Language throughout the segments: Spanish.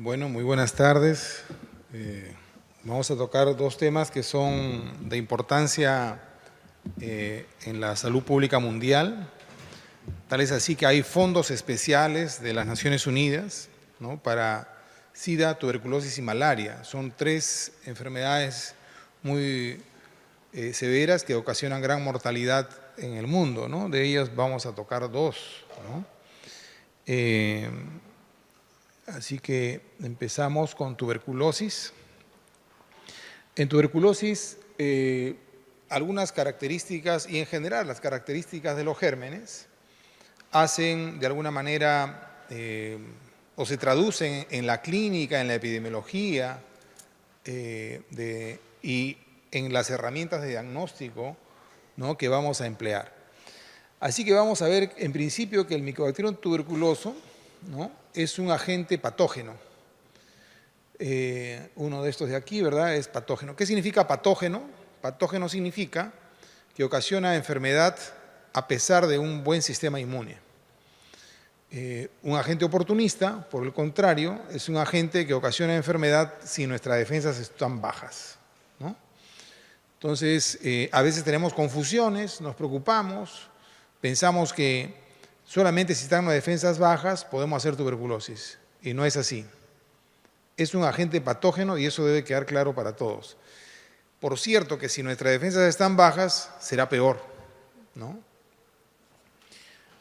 Bueno, muy buenas tardes. Vamos a tocar dos temas que son de importancia en la salud pública mundial. Tal es así que hay fondos especiales de las Naciones Unidas, ¿no?, para SIDA, tuberculosis y malaria. Son tres enfermedades muy severas que ocasionan gran mortalidad en el mundo, ¿no? De ellas vamos a tocar dos, ¿no? Así que empezamos con tuberculosis. En tuberculosis, algunas características y en general las características de los gérmenes hacen de alguna manera o se traducen en la clínica, en la epidemiología y en las herramientas de diagnóstico, ¿no?, que vamos a emplear. Así que vamos a ver en principio que el Mycobacterium tuberculoso, ¿no?, es un agente patógeno. Uno de estos de aquí, ¿verdad?, es patógeno. ¿Qué significa patógeno? Patógeno significa que ocasiona enfermedad a pesar de un buen sistema inmune. Un agente oportunista, por el contrario, es un agente que ocasiona enfermedad si nuestras defensas están bajas, ¿no? Entonces, a veces tenemos confusiones, nos preocupamos, pensamos que solamente si están las defensas bajas podemos hacer tuberculosis, y no es así. Es un agente patógeno y eso debe quedar claro para todos. Por cierto que si nuestras defensas están bajas, será peor, ¿no?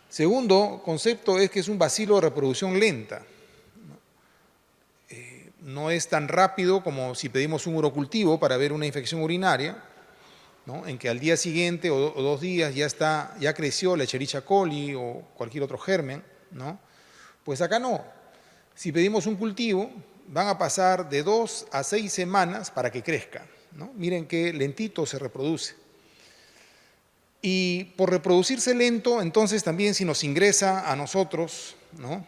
Segundo concepto es que es un bacilo de reproducción lenta. No es tan rápido como si pedimos un urocultivo para ver una infección urinaria, ¿no?, en que al día siguiente o 2 días ya creció la Escherichia coli o cualquier otro germen, ¿no? Pues acá no. Si pedimos un cultivo, van a pasar de 2 a 6 semanas para que crezca, ¿no? Miren qué lentito se reproduce. Y por reproducirse lento, entonces también si nos ingresa a nosotros, ¿no?,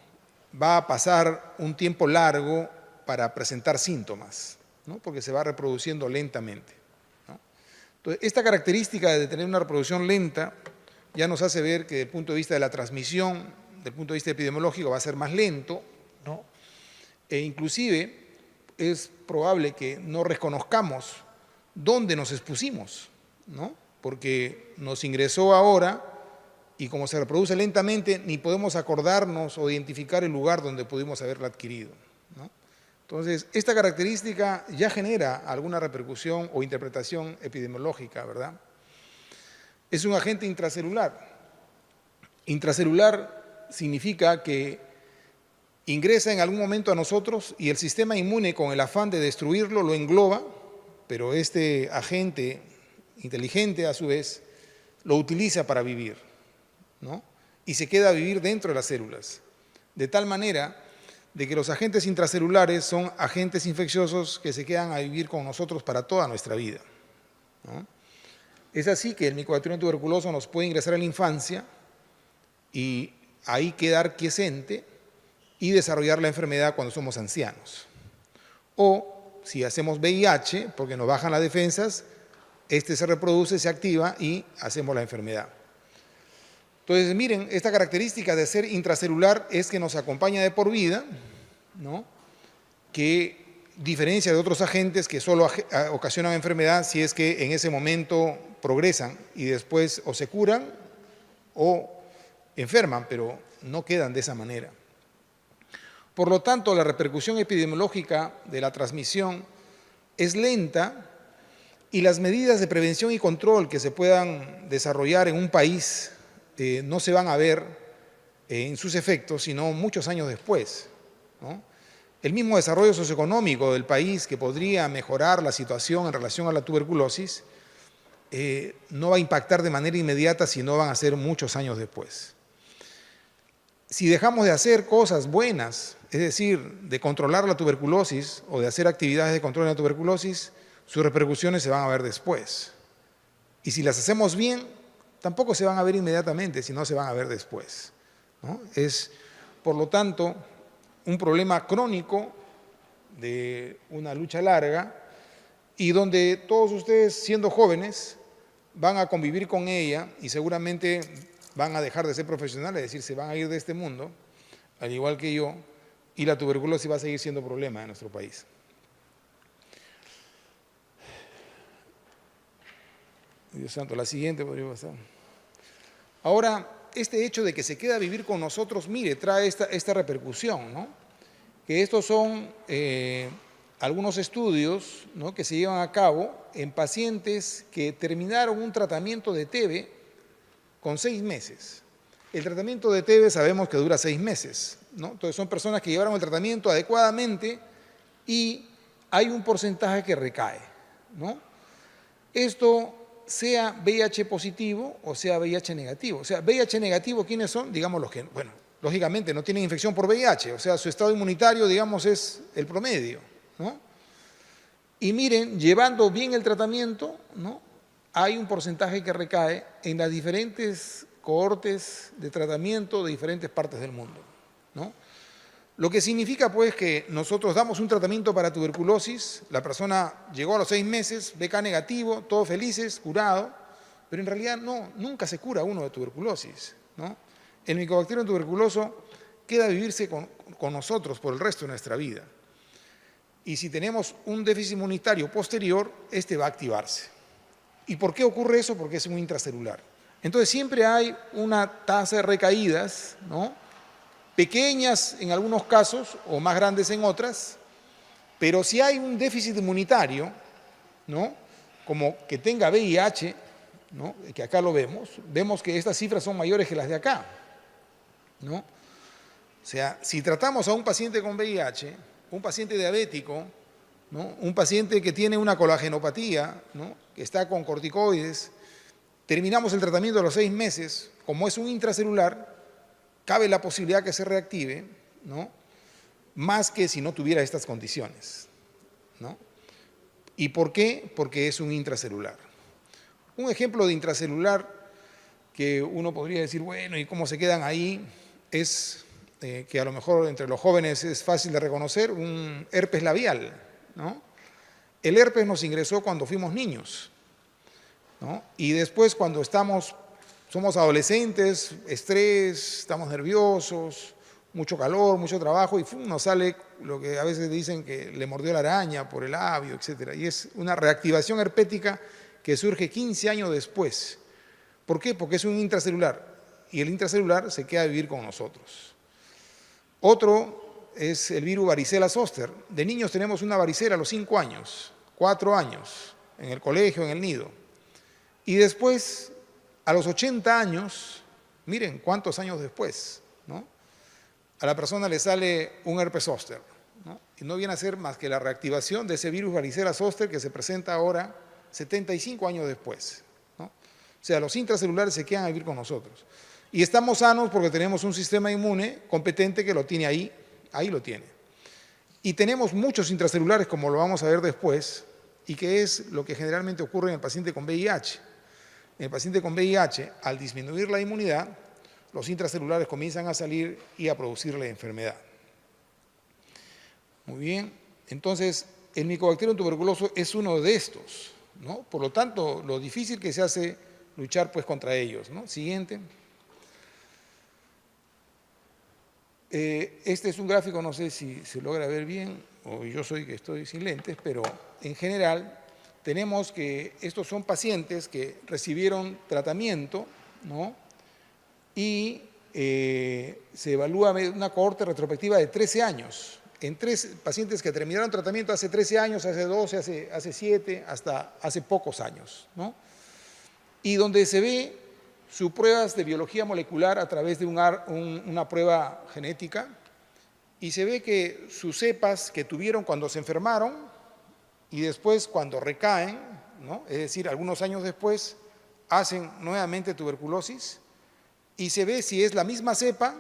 va a pasar un tiempo largo para presentar síntomas, ¿no?, porque se va reproduciendo lentamente, ¿no? Entonces, esta característica de tener una reproducción lenta ya nos hace ver que desde el punto de vista de la transmisión, desde el punto de vista epidemiológico, va a ser más lento, ¿no? E inclusive es probable que no reconozcamos dónde nos expusimos, ¿no?, porque nos ingresó ahora y como se reproduce lentamente, ni podemos acordarnos o identificar el lugar donde pudimos haberla adquirido, ¿no? Entonces, esta característica ya genera alguna repercusión o interpretación epidemiológica, ¿verdad? Es un agente intracelular. Intracelular significa que ingresa en algún momento a nosotros y el sistema inmune, con el afán de destruirlo, lo engloba, pero este agente inteligente, a su vez, lo utiliza para vivir, ¿no?, y se queda a vivir dentro de las células, de tal manera de que los agentes intracelulares son agentes infecciosos que se quedan a vivir con nosotros para toda nuestra vida, ¿no? Es así que el Mycobacterium tuberculoso nos puede ingresar en la infancia y ahí quedar quiescente y desarrollar la enfermedad cuando somos ancianos. O si hacemos VIH, porque nos bajan las defensas, este se reproduce, se activa y hacemos la enfermedad. Entonces, miren, esta característica de ser intracelular es que nos acompaña de por vida, ¿no?, que diferencia de otros agentes que solo ocasionan enfermedad si es que en ese momento progresan y después o se curan o enferman, pero no quedan de esa manera. Por lo tanto, la repercusión epidemiológica de la transmisión es lenta y las medidas de prevención y control que se puedan desarrollar en un país no se van a ver en sus efectos sino muchos años después, ¿no? El mismo desarrollo socioeconómico del país, que podría mejorar la situación en relación a la tuberculosis, no va a impactar de manera inmediata, sino van a ser muchos años después. Si dejamos de hacer cosas buenas, es decir, de controlar la tuberculosis o de hacer actividades de control de la tuberculosis, sus repercusiones se van a ver después. Y si las hacemos bien, tampoco se van a ver inmediatamente, sino se van a ver después, ¿no? Es, por lo tanto, un problema crónico de una lucha larga y donde todos ustedes, siendo jóvenes, van a convivir con ella y seguramente van a dejar de ser profesionales, es decir, se van a ir de este mundo, al igual que yo, y la tuberculosis va a seguir siendo problema en nuestro país. Dios santo, la siguiente podría pasar. Ahora, este hecho de que se queda a vivir con nosotros, mire, trae esta repercusión, ¿no? Que estos son algunos estudios, ¿no?, que se llevan a cabo en pacientes que terminaron un tratamiento de TB con 6 meses. El tratamiento de TB sabemos que dura 6 meses, ¿no? Entonces son personas que llevaron el tratamiento adecuadamente y hay un porcentaje que recae, ¿no? Esto sea VIH positivo o sea VIH negativo. O sea, VIH negativo, ¿quiénes son? Digamos los que, bueno, lógicamente no tienen infección por VIH, o sea, su estado inmunitario, digamos, es el promedio, ¿no? Y miren, llevando bien el tratamiento, ¿no?, hay un porcentaje que recae en las diferentes cohortes de tratamiento de diferentes partes del mundo, ¿no? Lo que significa, pues, que nosotros damos un tratamiento para tuberculosis, la persona llegó a los 6 meses, BK negativo, todos felices, curado, pero en realidad no, nunca se cura uno de tuberculosis, ¿no? El Mycobacterium tuberculoso queda a vivirse con nosotros por el resto de nuestra vida. Y si tenemos un déficit inmunitario posterior, este va a activarse. ¿Y por qué ocurre eso? Porque es un intracelular. Entonces siempre hay una tasa de recaídas, ¿no?, pequeñas en algunos casos o más grandes en otras, pero si hay un déficit inmunitario, ¿no?, como que tenga VIH, ¿no?, que acá lo vemos que estas cifras son mayores que las de acá, ¿no? O sea, si tratamos a un paciente con VIH, un paciente diabético, ¿no?, un paciente que tiene una colagenopatía, ¿no?, que está con corticoides, terminamos el tratamiento a los 6 meses, como es un intracelular, cabe la posibilidad que se reactive, ¿no?, más que si no tuviera estas condiciones, ¿no? ¿Y por qué? Porque es un intracelular. Un ejemplo de intracelular que uno podría decir, bueno, ¿y cómo se quedan ahí? Es que a lo mejor entre los jóvenes es fácil de reconocer, un herpes labial, ¿no? El herpes nos ingresó cuando fuimos niños, ¿no? Y después cuando somos adolescentes, estrés, estamos nerviosos, mucho calor, mucho trabajo y nos sale lo que a veces dicen que le mordió la araña por el labio, etc. Y es una reactivación herpética que surge 15 años después. ¿Por qué? Porque es un intracelular y el intracelular se queda a vivir con nosotros. Otro es el virus varicela zoster. De niños tenemos una varicela a los 5 años, 4 años, en el colegio, en el nido. Y después, a los 80 años, miren cuántos años después, ¿no?, a la persona le sale un herpes zóster, ¿no? Y no viene a ser más que la reactivación de ese virus varicela zoster que se presenta ahora 75 años después, ¿no? O sea, los intracelulares se quedan a vivir con nosotros. Y estamos sanos porque tenemos un sistema inmune competente que lo tiene ahí lo tiene. Y tenemos muchos intracelulares, como lo vamos a ver después, y que es lo que generalmente ocurre en el paciente con VIH. En el paciente con VIH, al disminuir la inmunidad, los intracelulares comienzan a salir y a producir la enfermedad. Muy bien, entonces el Mycobacterium tuberculoso es uno de estos, ¿no? Por lo tanto, lo difícil que se hace luchar pues contra ellos, ¿no? Siguiente. Este es un gráfico, no sé si se logra ver bien, o yo soy que estoy sin lentes, pero en general tenemos que estos son pacientes que recibieron tratamiento, ¿no?, y se evalúa una cohorte retrospectiva de 13 años, en 3 pacientes que terminaron tratamiento hace 13 años, hace 12, hace 7, hasta hace pocos años, ¿no? Y donde se ve sus pruebas de biología molecular a través de una prueba genética, y se ve que sus cepas que tuvieron cuando se enfermaron y después cuando recaen, ¿no?, es decir, algunos años después, hacen nuevamente tuberculosis, y se ve si es la misma cepa,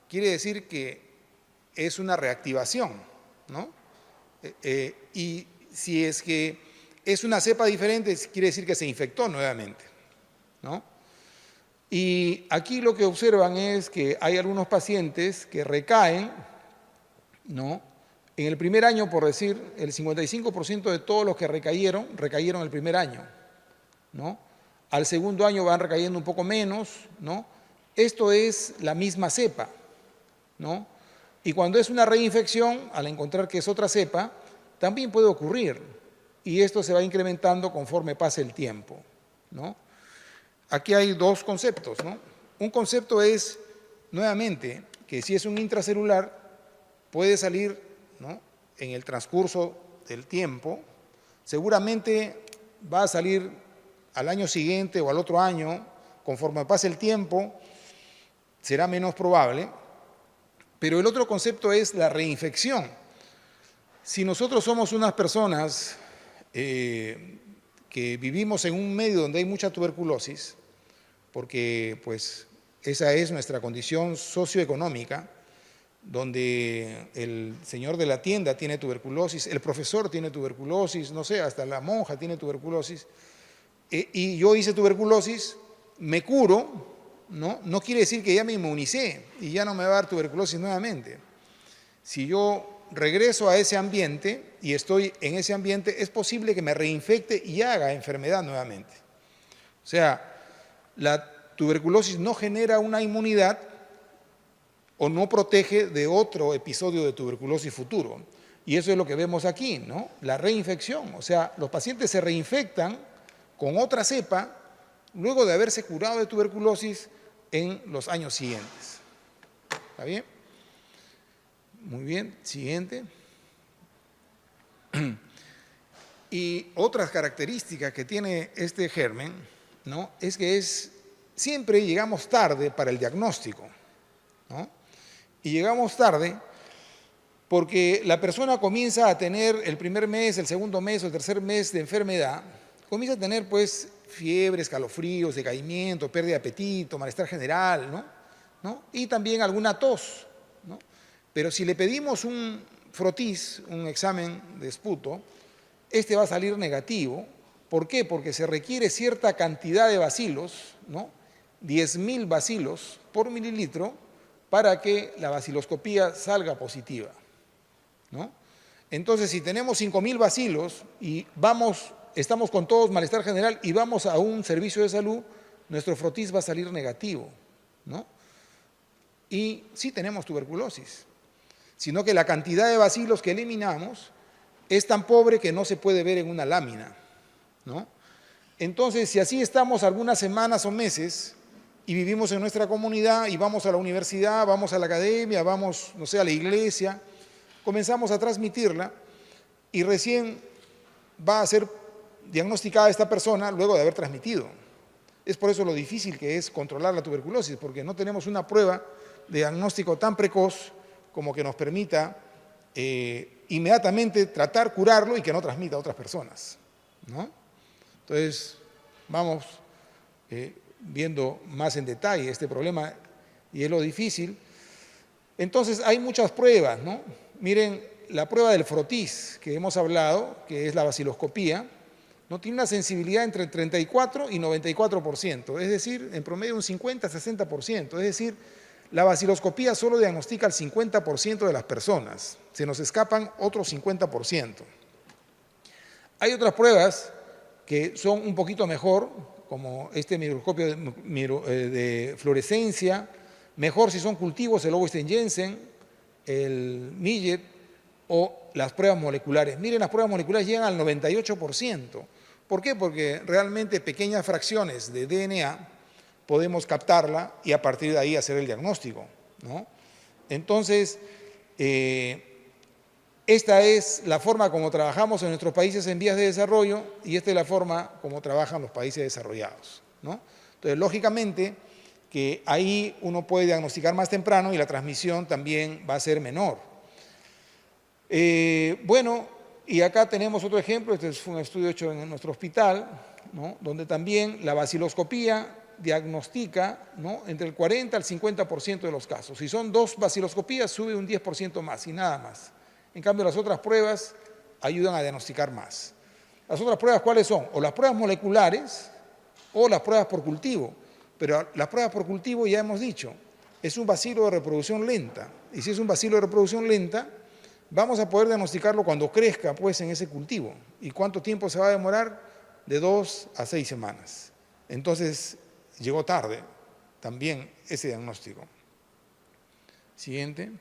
quiere decir que es una reactivación, ¿no? Y si es que es una cepa diferente, quiere decir que se infectó nuevamente, ¿no? Y aquí lo que observan es que hay algunos pacientes que recaen, ¿no? En el primer año, por decir, el 55% de todos los que recayeron el primer año, ¿no? Al segundo año van recayendo un poco menos, ¿no? Esto es la misma cepa, ¿no? Y cuando es una reinfección, al encontrar que es otra cepa, también puede ocurrir. Y esto se va incrementando conforme pase el tiempo, ¿no? Aquí hay dos conceptos, ¿no? Un concepto es, nuevamente, que si es un intracelular, puede salir, ¿no?, en el transcurso del tiempo. Seguramente va a salir al año siguiente o al otro año, conforme pase el tiempo, será menos probable. Pero el otro concepto es la reinfección. Si nosotros somos unas personas que vivimos en un medio donde hay mucha tuberculosis, porque pues esa es nuestra condición socioeconómica, donde el señor de la tienda tiene tuberculosis, el profesor tiene tuberculosis, no sé, hasta la monja tiene tuberculosis, y yo hice tuberculosis, me curo, ¿no? No quiere decir que ya me inmunicé y ya no me va a dar tuberculosis nuevamente. Si yo regreso a ese ambiente y estoy en ese ambiente, es posible que me reinfecte y haga enfermedad nuevamente. O sea, la tuberculosis no genera una inmunidad o no protege de otro episodio de tuberculosis futuro. Y eso es lo que vemos aquí, ¿no? La reinfección. O sea, los pacientes se reinfectan con otra cepa luego de haberse curado de tuberculosis en los años siguientes. ¿Está bien? Muy bien, siguiente. Y otras características que tiene este germen, ¿no?, es que siempre llegamos tarde para el diagnóstico, ¿no? Y llegamos tarde porque la persona comienza a tener el primer mes, el segundo mes o el tercer mes de enfermedad, comienza a tener pues fiebre, escalofríos, decaimiento, pérdida de apetito, malestar general, ¿no? Y también alguna tos, ¿no? Pero si le pedimos un frotis, un examen de esputo, este va a salir negativo. ¿Por qué? Porque se requiere cierta cantidad de bacilos, ¿no?, 10.000 bacilos por mililitro, para que la baciloscopía salga positiva, ¿no? Entonces, si tenemos 5.000 bacilos y estamos con todos malestar general y vamos a un servicio de salud, nuestro frotis va a salir negativo, ¿no? Y sí tenemos tuberculosis, sino que la cantidad de bacilos que eliminamos es tan pobre que no se puede ver en una lámina, ¿no? Entonces, si así estamos algunas semanas o meses y vivimos en nuestra comunidad y vamos a la universidad, vamos a la academia, vamos, no sé, a la iglesia, comenzamos a transmitirla y recién va a ser diagnosticada esta persona luego de haber transmitido. Es por eso lo difícil que es controlar la tuberculosis, porque no tenemos una prueba de diagnóstico tan precoz como que nos permita inmediatamente tratar, curarlo y que no transmita a otras personas, ¿no? Entonces, vamos viendo más en detalle este problema y es lo difícil. Entonces, hay muchas pruebas, ¿no? Miren, la prueba del frotis que hemos hablado, que es la baciloscopía, no tiene una sensibilidad entre 34 y 94%, es decir, en promedio un 50-60%, es decir, la baciloscopía solo diagnostica el 50% de las personas, se nos escapan otros 50%. Hay otras pruebas que son un poquito mejor, como este microscopio de fluorescencia, mejor si son cultivos, el Augustin-Jensen, el Millet o las pruebas moleculares. Miren, las pruebas moleculares llegan al 98%. ¿Por qué? Porque realmente pequeñas fracciones de DNA podemos captarla y a partir de ahí hacer el diagnóstico, ¿no? Entonces, esta es la forma como trabajamos en nuestros países en vías de desarrollo y esta es la forma como trabajan los países desarrollados, ¿no? Entonces, lógicamente, que ahí uno puede diagnosticar más temprano y la transmisión también va a ser menor. Bueno, y acá tenemos otro ejemplo, este fue un estudio hecho en nuestro hospital, ¿no?, donde también la baciloscopía diagnostica, ¿no?, entre el 40 al 50% de los casos. Si son 2 baciloscopías, sube un 10% más y nada más. En cambio, las otras pruebas ayudan a diagnosticar más. Las otras pruebas, ¿cuáles son? O las pruebas moleculares o las pruebas por cultivo. Pero las pruebas por cultivo, ya hemos dicho, es un bacilo de reproducción lenta. Y si es un bacilo de reproducción lenta, vamos a poder diagnosticarlo cuando crezca pues en ese cultivo. ¿Y cuánto tiempo se va a demorar? De 2 a 6 semanas. Entonces, llegó tarde también ese diagnóstico. Siguiente.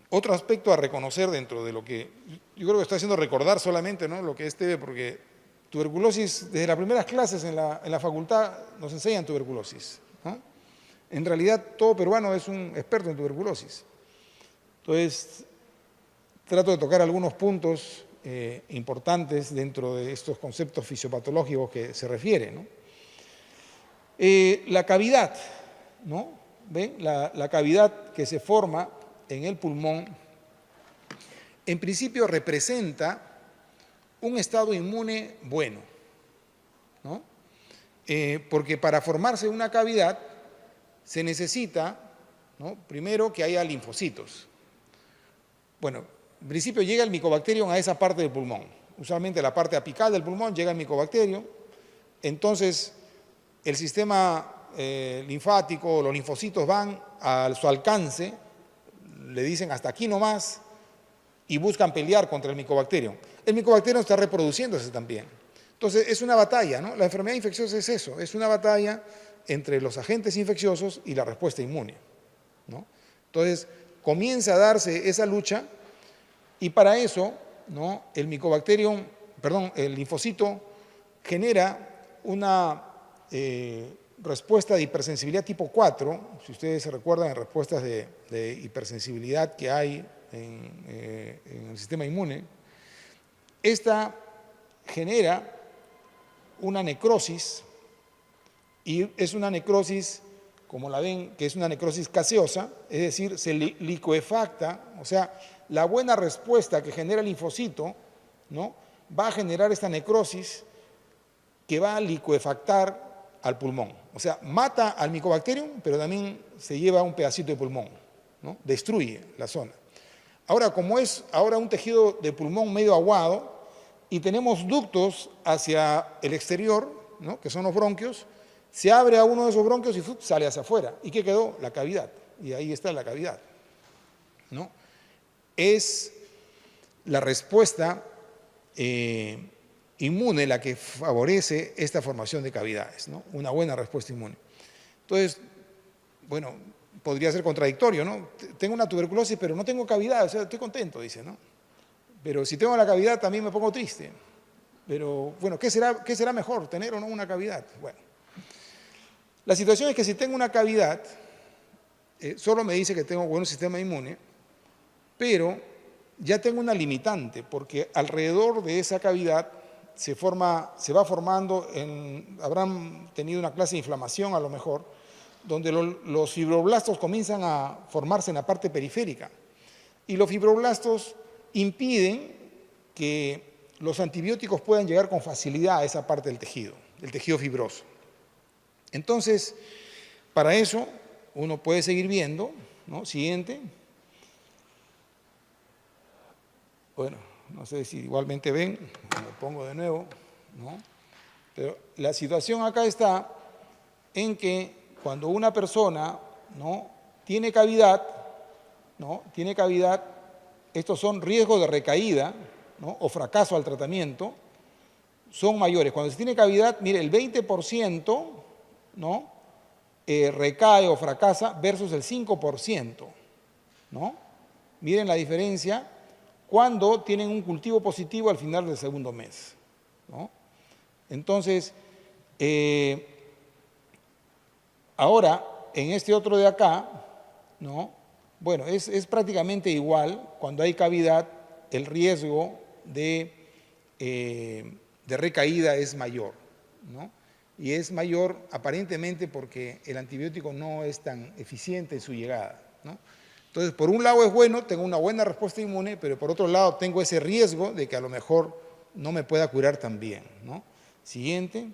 Otro aspecto a reconocer dentro de lo que yo creo que estoy haciendo recordar solamente, ¿no?, lo que es TB, porque tuberculosis, desde las primeras clases en la facultad nos enseñan tuberculosis, ¿no? En realidad todo peruano es un experto en tuberculosis. Entonces, trato de tocar algunos puntos importantes dentro de estos conceptos fisiopatológicos que se refieren, ¿no? La cavidad, ¿no? ¿Ven? La cavidad que se forma en el pulmón, en principio representa un estado inmune bueno, ¿no? Porque para formarse una cavidad se necesita, ¿no?, primero que haya linfocitos. Bueno, en principio llega el Mycobacterium a esa parte del pulmón. Usualmente la parte apical del pulmón llega el Mycobacterium. Entonces, el sistema linfático, los linfocitos van a su alcance, le dicen hasta aquí nomás, y buscan pelear contra el Mycobacterium. El Mycobacterium está reproduciéndose también. Entonces, es una batalla, ¿no? La enfermedad infecciosa es eso, es una batalla entre los agentes infecciosos y la respuesta inmune, ¿no? Entonces, comienza a darse esa lucha y para eso, ¿no?, el Mycobacterium, perdón, el linfocito genera una respuesta de hipersensibilidad tipo 4, si ustedes se recuerdan en respuestas de hipersensibilidad que hay en el sistema inmune. Esta genera una necrosis y es una necrosis, como la ven, que es una necrosis gaseosa, es decir, se licuefacta, o sea, la buena respuesta que genera el linfocito, ¿no?, va a generar esta necrosis que va a licuefactar al pulmón. O sea, mata al Mycobacterium, pero también se lleva un pedacito de pulmón, ¿no?, destruye la zona. Ahora, como es ahora un tejido de pulmón medio aguado y tenemos ductos hacia el exterior, ¿no?, que son los bronquios, se abre a uno de esos bronquios y sale hacia afuera. ¿Y qué quedó? La cavidad. Y ahí está la cavidad, ¿no? Es la respuesta inmune la que favorece esta formación de cavidades, ¿no? Una buena respuesta inmune. Entonces, bueno, podría ser contradictorio, ¿no? Tengo una tuberculosis, pero no tengo cavidad, o sea, estoy contento, dice, ¿no? Pero si tengo la cavidad también me pongo triste. Pero, bueno, ¿qué será mejor, tener o no una cavidad? Bueno, la situación es que si tengo una cavidad, solo me dice que tengo buen sistema inmune, pero ya tengo una limitante, porque alrededor de esa cavidad se va formando, habrán tenido una clase de inflamación a lo mejor, donde los fibroblastos comienzan a formarse en la parte periférica. Y los fibroblastos impiden que los antibióticos puedan llegar con facilidad a esa parte del tejido fibroso. Entonces, para eso, uno puede seguir viendo, ¿no? Siguiente. Bueno, no sé si igualmente ven, me pongo de nuevo, ¿no? Pero la situación acá está en que cuando una persona, ¿no?, tiene cavidad, ¿no?, estos son riesgos de recaída, ¿no?, o fracaso al tratamiento, son mayores. Cuando se tiene cavidad, mire, el 20%, ¿no?, recae o fracasa versus el 5%, ¿no? Miren la diferencia cuando tienen un cultivo positivo al final del segundo mes, ¿no? Entonces, ahora, en este otro de acá, ¿no?, bueno, es prácticamente igual. Cuando hay cavidad, el riesgo de recaída es mayor, ¿no? Y es mayor aparentemente porque el antibiótico no es tan eficiente en su llegada, ¿no? Entonces, por un lado es bueno, tengo una buena respuesta inmune, pero por otro lado tengo ese riesgo de que a lo mejor no me pueda curar tan bien, ¿no? Siguiente.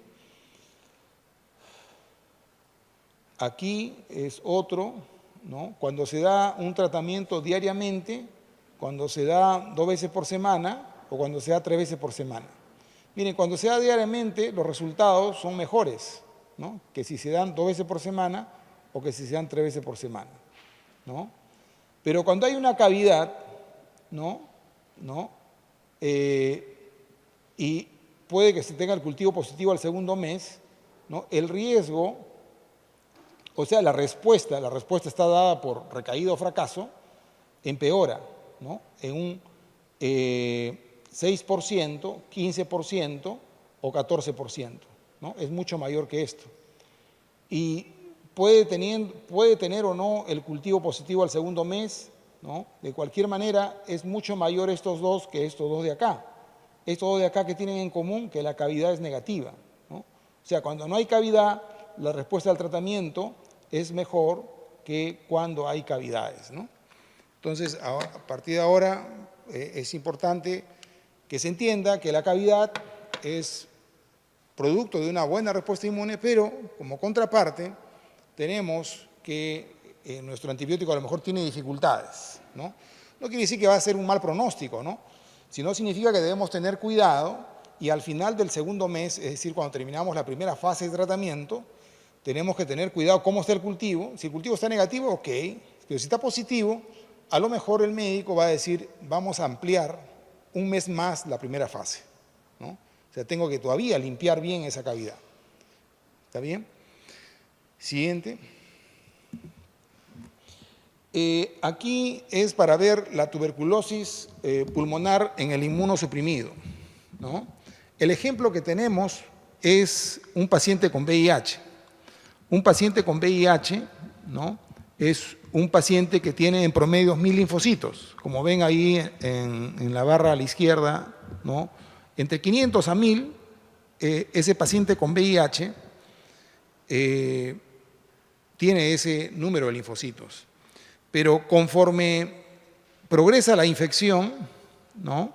Aquí es otro, ¿no? Cuando se da un tratamiento diariamente, cuando se da 2 veces por semana o cuando se da 3 veces por semana. Miren, cuando se da diariamente, los resultados son mejores, ¿no?, que si se dan 2 veces por semana o que si se dan 3 veces por semana, ¿no? Pero cuando hay una cavidad, ¿no? Y puede que se tenga el cultivo positivo al segundo mes, ¿no?, el riesgo, o sea, la respuesta está dada por recaída o fracaso, empeora, ¿no? En un 6%, 15% o 14%, ¿no? Es mucho mayor que esto. Y puede tener o no el cultivo positivo al segundo mes, ¿no? De cualquier manera, es mucho mayor estos dos que estos dos de acá. Estos dos de acá que tienen en común que la cavidad es negativa, ¿no? O sea, cuando no hay cavidad, la respuesta al tratamiento es mejor que cuando hay cavidades, ¿no? Entonces, a partir de ahora, es importante que se entienda que la cavidad es producto de una buena respuesta inmune, pero como contraparte tenemos que nuestro antibiótico a lo mejor tiene dificultades, ¿no? No quiere decir que va a ser un mal pronóstico, ¿no? Sino significa que debemos tener cuidado y al final del segundo mes, es decir, cuando terminamos la primera fase de tratamiento, tenemos que tener cuidado cómo está el cultivo. Si el cultivo está negativo, ok, pero si está positivo, a lo mejor el médico va a decir, vamos a ampliar un mes más la primera fase, ¿no? O sea, tengo que todavía limpiar bien esa cavidad. ¿Está bien? Siguiente. Aquí es para ver la tuberculosis pulmonar en el inmunosuprimido, ¿no? El ejemplo que tenemos es un paciente con VIH. Un paciente con VIH, ¿no? Es un paciente que tiene en promedio 1000 linfocitos, como ven ahí en la barra a la izquierda, ¿no? Entre 500 a 1000, ese paciente con VIH tiene ese número de linfocitos. Pero conforme progresa la infección, ¿no?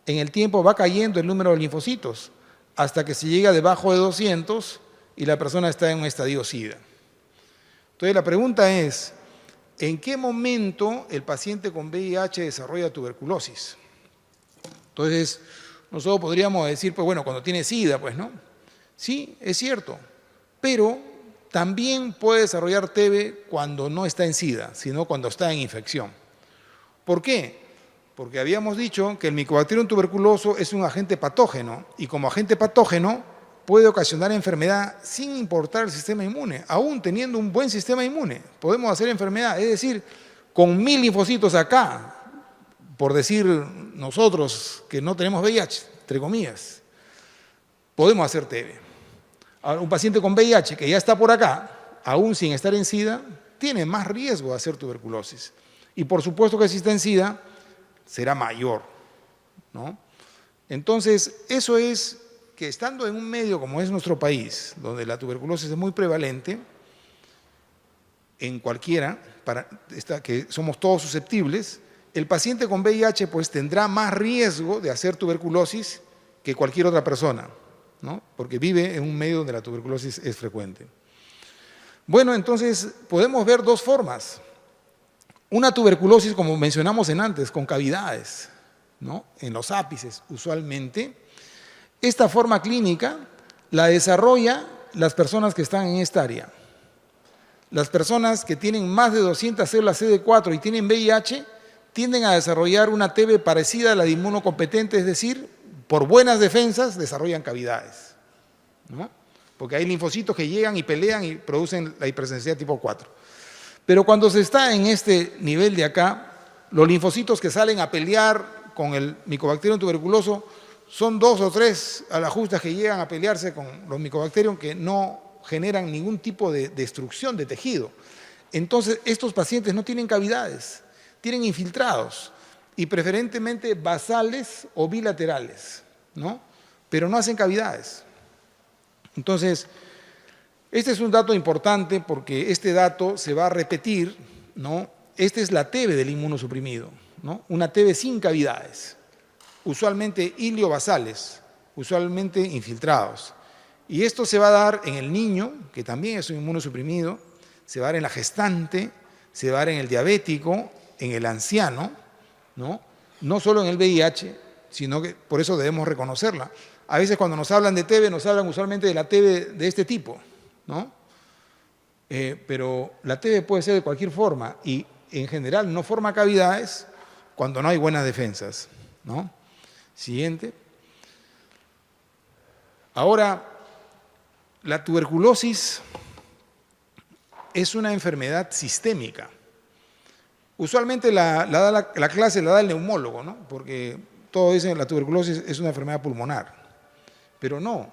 En el tiempo va cayendo el número de linfocitos hasta que se llega debajo de 200 y la persona está en un estadio SIDA. Entonces la pregunta es, ¿en qué momento el paciente con VIH desarrolla tuberculosis? Entonces, nosotros podríamos decir, pues bueno, cuando tiene SIDA, pues, ¿no? Sí, es cierto, pero también puede desarrollar TB cuando no está en SIDA, sino cuando está en infección. ¿Por qué? Porque habíamos dicho que el Mycobacterium tuberculoso es un agente patógeno y como agente patógeno puede ocasionar enfermedad sin importar el sistema inmune. Aún teniendo un buen sistema inmune, podemos hacer enfermedad. Es decir, con 1000 linfocitos acá, por decir nosotros que no tenemos VIH, entre comillas, podemos hacer TB. Ahora, un paciente con VIH que ya está por acá, aún sin estar en SIDA, tiene más riesgo de hacer tuberculosis. Y por supuesto que si está en SIDA, será mayor, ¿no? Entonces, eso es que estando en un medio como es nuestro país, donde la tuberculosis es muy prevalente, en cualquiera, que somos todos susceptibles, el paciente con VIH pues tendrá más riesgo de hacer tuberculosis que cualquier otra persona, ¿no? Porque vive en un medio donde la tuberculosis es frecuente. Bueno, entonces podemos ver dos formas. Una tuberculosis, como mencionamos antes, con cavidades, ¿no? En los ápices usualmente. Esta forma clínica la desarrolla las personas que están en esta área. Las personas que tienen más de 200 células CD4 y tienen VIH tienden a desarrollar una TB parecida a la de inmunocompetente, es decir, por buenas defensas desarrollan cavidades, ¿no? Porque hay linfocitos que llegan y pelean y producen la hipersensibilidad tipo 4. Pero cuando se está en este nivel de acá, los linfocitos que salen a pelear con el Mycobacterium tuberculoso son 2 o 3 alajustas que llegan a pelearse con los Mycobacterium que no generan ningún tipo de destrucción de tejido. Entonces, estos pacientes no tienen cavidades, tienen infiltrados y preferentemente basales o bilaterales, ¿no? Pero no hacen cavidades. Entonces, este es un dato importante porque este dato se va a repetir, ¿no? Esta es la TB del inmunosuprimido, ¿no? Una TB sin cavidades, usualmente iliobasales, usualmente infiltrados. Y esto se va a dar en el niño, que también es un inmunosuprimido, se va a dar en la gestante, se va a dar en el diabético, en el anciano, ¿no? No solo en el VIH, sino que por eso debemos reconocerla. A veces cuando nos hablan de TB, nos hablan usualmente de la TB de este tipo, ¿no? Pero la TB puede ser de cualquier forma y en general no forma cavidades cuando no hay buenas defensas, ¿no? Siguiente. Ahora, la tuberculosis es una enfermedad sistémica. Usualmente la clase la da el neumólogo, ¿no? Porque todos dicen que la tuberculosis es una enfermedad pulmonar, pero no.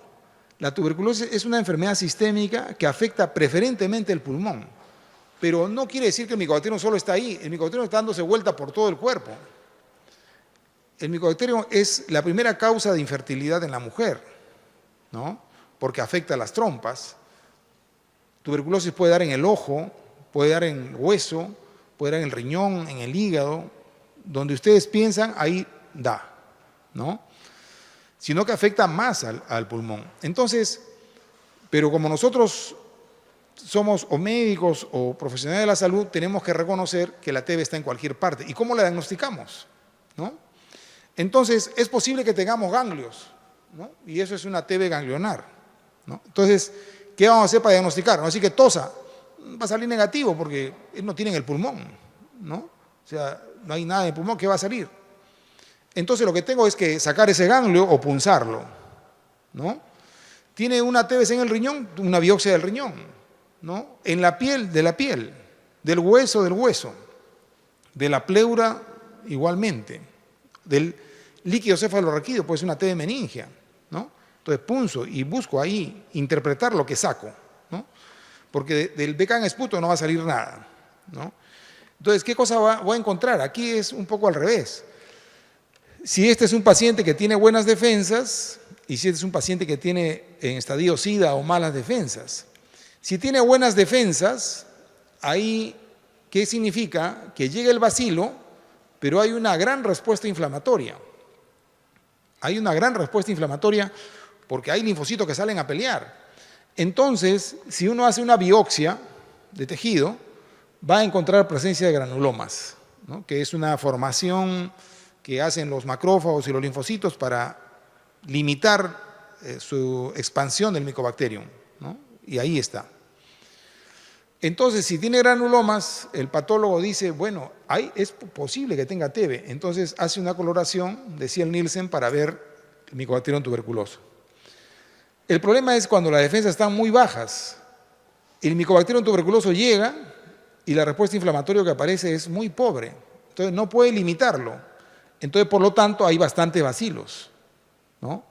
La tuberculosis es una enfermedad sistémica que afecta preferentemente el pulmón, pero no quiere decir que el Mycobacterium solo está ahí, el Mycobacterium está dándose vuelta por todo el cuerpo. El Mycobacterium es la primera causa de infertilidad en la mujer, ¿no? Porque afecta a las trompas. Tuberculosis puede dar en el ojo, puede dar en el hueso, puede dar en el riñón, en el hígado, donde ustedes piensan, ahí da, ¿no? Sino que afecta más al pulmón. Entonces, pero como nosotros somos o médicos o profesionales de la salud, tenemos que reconocer que la TB está en cualquier parte. ¿Y cómo la diagnosticamos? ¿No? Entonces, es posible que tengamos ganglios, ¿no? Y eso es una TB ganglionar, ¿no? Entonces, ¿qué vamos a hacer para diagnosticar? Vamos a decir que tosa, va a salir negativo porque él no tiene en el pulmón, ¿no? O sea, no hay nada en el pulmón, ¿qué va a salir? Entonces lo que tengo es que sacar ese ganglio o punzarlo, ¿no? Tiene una TBC en el riñón, una biopsia del riñón, ¿no? En la piel, de la piel, del hueso, de la pleura igualmente, del líquido cefalorraquídeo, pues una TB meningia, ¿no? Entonces punzo y busco ahí interpretar lo que saco, ¿no? Porque del BK en esputo no va a salir nada, ¿no? Entonces, ¿qué cosa voy a encontrar? Aquí es un poco al revés. Si este es un paciente que tiene buenas defensas y si este es un paciente que tiene en estadio SIDA o malas defensas. Si tiene buenas defensas, ahí, ¿qué significa? Que llega el bacilo, pero hay una gran respuesta inflamatoria. Hay una gran respuesta inflamatoria porque hay linfocitos que salen a pelear. Entonces, si uno hace una biopsia de tejido, va a encontrar presencia de granulomas, ¿no? Que es una formación que hacen los macrófagos y los linfocitos para limitar su expansión del Mycobacterium, ¿no? Y ahí está. Entonces, si tiene granulomas, el patólogo dice, bueno, es posible que tenga TB. Entonces, hace una coloración de Ziel-Nielsen para ver el Mycobacterium tuberculoso. El problema es cuando las defensas están muy bajas. El Mycobacterium tuberculoso llega y la respuesta inflamatoria que aparece es muy pobre. Entonces, no puede limitarlo. Entonces, por lo tanto, hay bastantes bacilos, ¿no?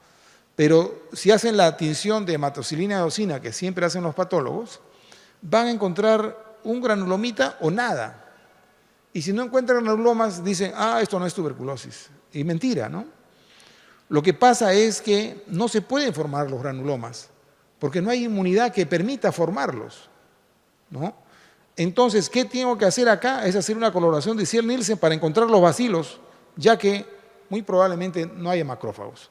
Pero si hacen la tinción de hematocilina y eosina, que siempre hacen los patólogos, van a encontrar un granulomita o nada. Y si no encuentran granulomas, dicen, esto no es tuberculosis. Y mentira, ¿no? Lo que pasa es que no se pueden formar los granulomas, porque no hay inmunidad que permita formarlos, ¿no? Entonces, ¿qué tengo que hacer acá? Es hacer una coloración de Ziel-Nielsen para encontrar los bacilos, ya que muy probablemente no haya macrófagos.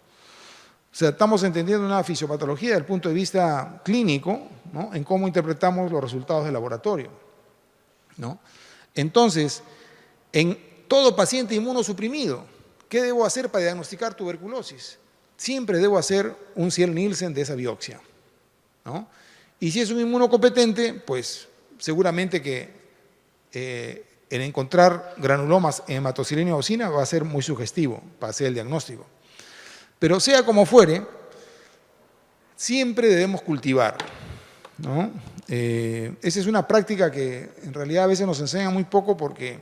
O sea, estamos entendiendo una fisiopatología desde el punto de vista clínico, ¿no? En cómo interpretamos los resultados del laboratorio, ¿no? Entonces, en todo paciente inmunosuprimido, ¿qué debo hacer para diagnosticar tuberculosis? Siempre debo hacer un Ziel-Nielsen de esa biopsia, ¿no? Y si es un inmunocompetente, pues seguramente que el encontrar granulomas en hematocilina y eosina va a ser muy sugestivo para hacer el diagnóstico. Pero sea como fuere, siempre debemos cultivar, ¿no? Esa es una práctica que en realidad a veces nos enseñan muy poco porque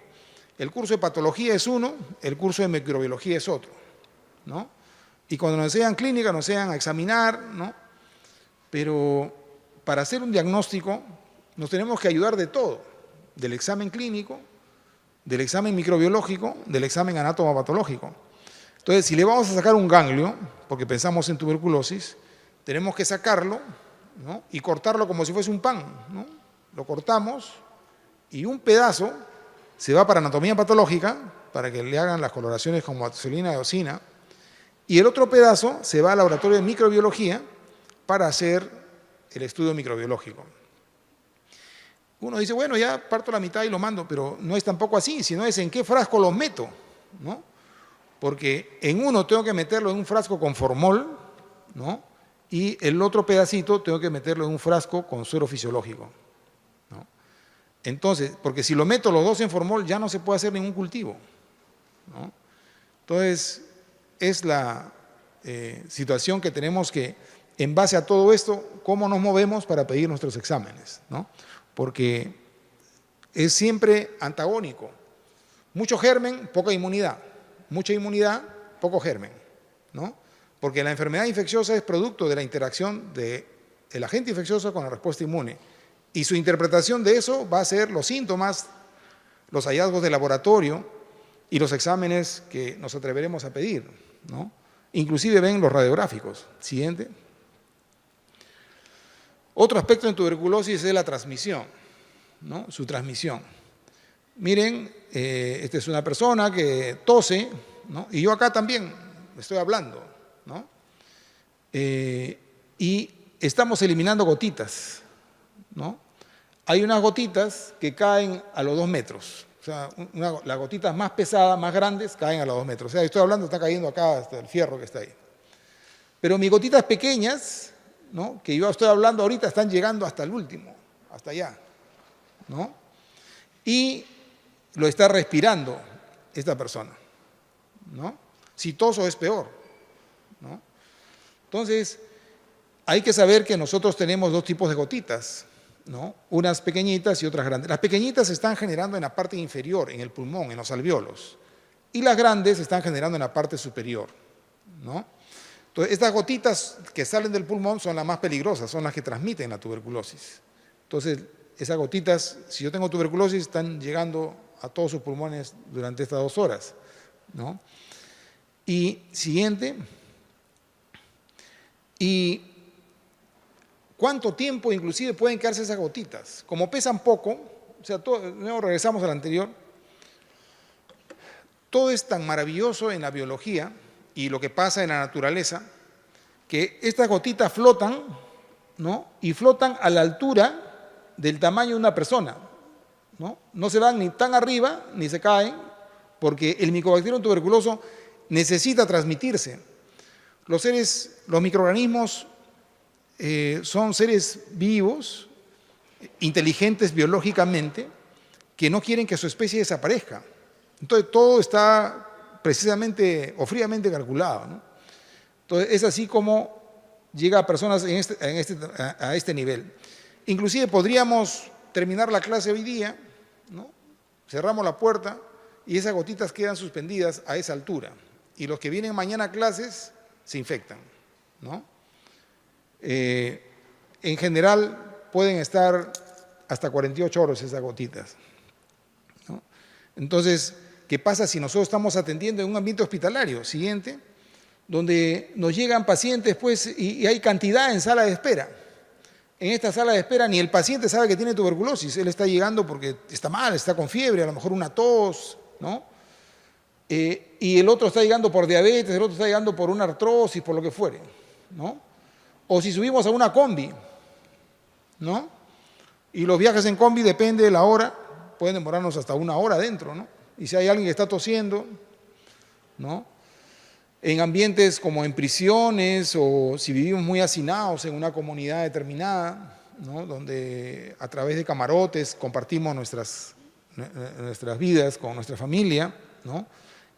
el curso de patología es uno, el curso de microbiología es otro, ¿no? Y cuando nos enseñan clínica nos enseñan a examinar, ¿no? Pero para hacer un diagnóstico nos tenemos que ayudar de todo, del examen clínico, del examen microbiológico, del examen anatomopatológico. Entonces, si le vamos a sacar un ganglio, porque pensamos en tuberculosis, tenemos que sacarlo, ¿no? Y cortarlo como si fuese un pan, ¿no? Lo cortamos y un pedazo se va para anatomía patológica, para que le hagan las coloraciones con hematocilina y eosina, y el otro pedazo se va al laboratorio de microbiología para hacer el estudio microbiológico. Uno dice, bueno, ya parto la mitad y lo mando, pero no es tampoco así, sino es en qué frasco lo meto, ¿no? Porque en uno tengo que meterlo en un frasco con formol, ¿no? Y el otro pedacito tengo que meterlo en un frasco con suero fisiológico, ¿no? Entonces, porque si lo meto los dos en formol ya no se puede hacer ningún cultivo, ¿no? Entonces, es la situación que tenemos que, en base a todo esto, cómo nos movemos para pedir nuestros exámenes, ¿no? Porque es siempre antagónico. Mucho germen, poca inmunidad. Mucha inmunidad, poco germen, ¿no? Porque la enfermedad infecciosa es producto de la interacción del agente infeccioso con la respuesta inmune. Y su interpretación de eso va a ser los síntomas, los hallazgos de laboratorio y los exámenes que nos atreveremos a pedir, ¿no? Inclusive ven los radiográficos. Siguiente. Otro aspecto en tuberculosis es la transmisión, ¿no? Su transmisión. Miren, esta es una persona que tose, ¿no? Y yo acá también estoy hablando, ¿no? Y estamos eliminando gotitas, ¿no? Hay unas gotitas que caen a los 2 metros. O sea, las gotitas más pesadas, más grandes, caen a los 2 metros. O sea, estoy hablando, está cayendo acá hasta el fierro que está ahí. Pero mis gotitas pequeñas, ¿no? Que yo estoy hablando ahorita, están llegando hasta el último, hasta allá, ¿no? Y lo está respirando esta persona, ¿no? Si toso es peor, ¿no? Entonces, hay que saber que nosotros tenemos 2 tipos de gotitas, ¿no? Unas pequeñitas y otras grandes. Las pequeñitas se están generando en la parte inferior, en el pulmón, en los alvéolos, y las grandes se están generando en la parte superior, ¿no? Entonces, estas gotitas que salen del pulmón son las más peligrosas, son las que transmiten la tuberculosis. Entonces, esas gotitas, si yo tengo tuberculosis, están llegando a todos sus pulmones durante estas 2 horas, ¿no? Y siguiente. ¿Y cuánto tiempo inclusive pueden quedarse esas gotitas? Como pesan poco, o sea, luego regresamos al anterior, todo es tan maravilloso en la biología y lo que pasa en la naturaleza, que estas gotitas flotan, ¿no? Y flotan a la altura del tamaño de una persona, ¿no? No se van ni tan arriba ni se caen, porque el Mycobacterium tuberculoso necesita transmitirse. Los microorganismos son seres vivos, inteligentes biológicamente, que no quieren que su especie desaparezca. Entonces todo está precisamente o fríamente calculado, ¿no? Entonces es así como llega a personas a este nivel. Inclusive podríamos terminar la clase hoy día, ¿no? Cerramos la puerta y esas gotitas quedan suspendidas a esa altura. Y los que vienen mañana a clases se infectan, ¿no? En general pueden estar hasta 48 horas esas gotitas, ¿no? Entonces, ¿qué pasa si nosotros estamos atendiendo en un ambiente hospitalario? Siguiente, donde nos llegan pacientes pues, y hay cantidad en sala de espera. En esta sala de espera ni el paciente sabe que tiene tuberculosis, él está llegando porque está mal, está con fiebre, a lo mejor una tos, ¿no? Y el otro está llegando por diabetes, el otro está llegando por una artrosis, por lo que fuere, ¿no? O si subimos a una combi, ¿no? Y los viajes en combi, depende de la hora, pueden demorarnos hasta 1 hora dentro, ¿no? Y si hay alguien que está tosiendo, ¿no? En ambientes como en prisiones o si vivimos muy hacinados en una comunidad determinada, ¿no? Donde a través de camarotes compartimos nuestras vidas con nuestra familia, ¿no?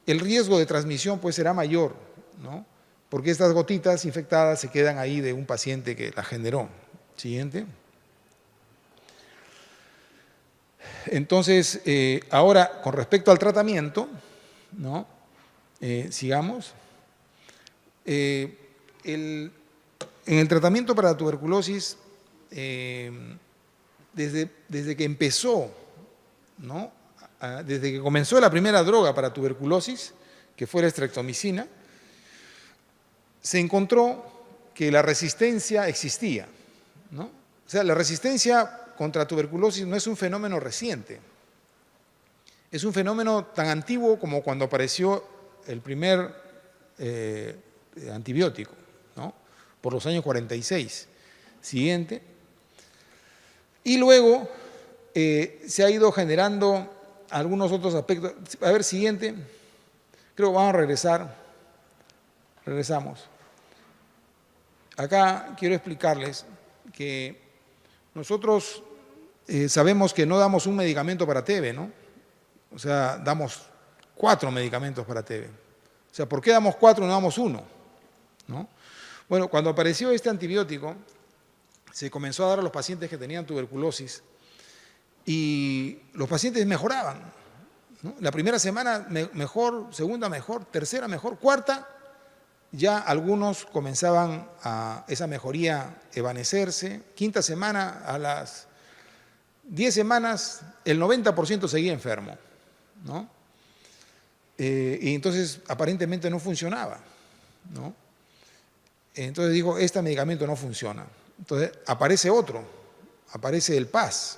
El riesgo de transmisión pues será mayor, ¿no? Porque estas gotitas infectadas se quedan ahí de un paciente que la generó. Siguiente. Entonces, ahora con respecto al tratamiento, ¿no? Sigamos. En el tratamiento para la tuberculosis, desde que empezó, ¿no? Desde que comenzó la primera droga para tuberculosis, que fue la streptomicina, se encontró que la resistencia existía, ¿no? O sea, la resistencia contra tuberculosis no es un fenómeno reciente, es un fenómeno tan antiguo como cuando apareció el primer antibiótico, ¿no? Por los años 46. Siguiente. Y luego se ha ido generando algunos otros aspectos. A ver, siguiente. Creo que vamos a regresar. Regresamos. Acá quiero explicarles que nosotros sabemos que no damos un medicamento para TB, ¿no? O sea, damos 4 medicamentos para TB. O sea, ¿por qué damos 4 y no damos 1? ¿No? Bueno, cuando apareció este antibiótico, se comenzó a dar a los pacientes que tenían tuberculosis y los pacientes mejoraban, ¿no? La primera semana mejor, segunda mejor, tercera mejor, cuarta, ya algunos comenzaban a esa mejoría evanecerse. Quinta semana, a las 10 semanas, el 90% seguía enfermo, ¿no? Y entonces aparentemente no funcionaba, ¿no? Entonces dijo, este medicamento no funciona. Entonces aparece otro, aparece el PAS,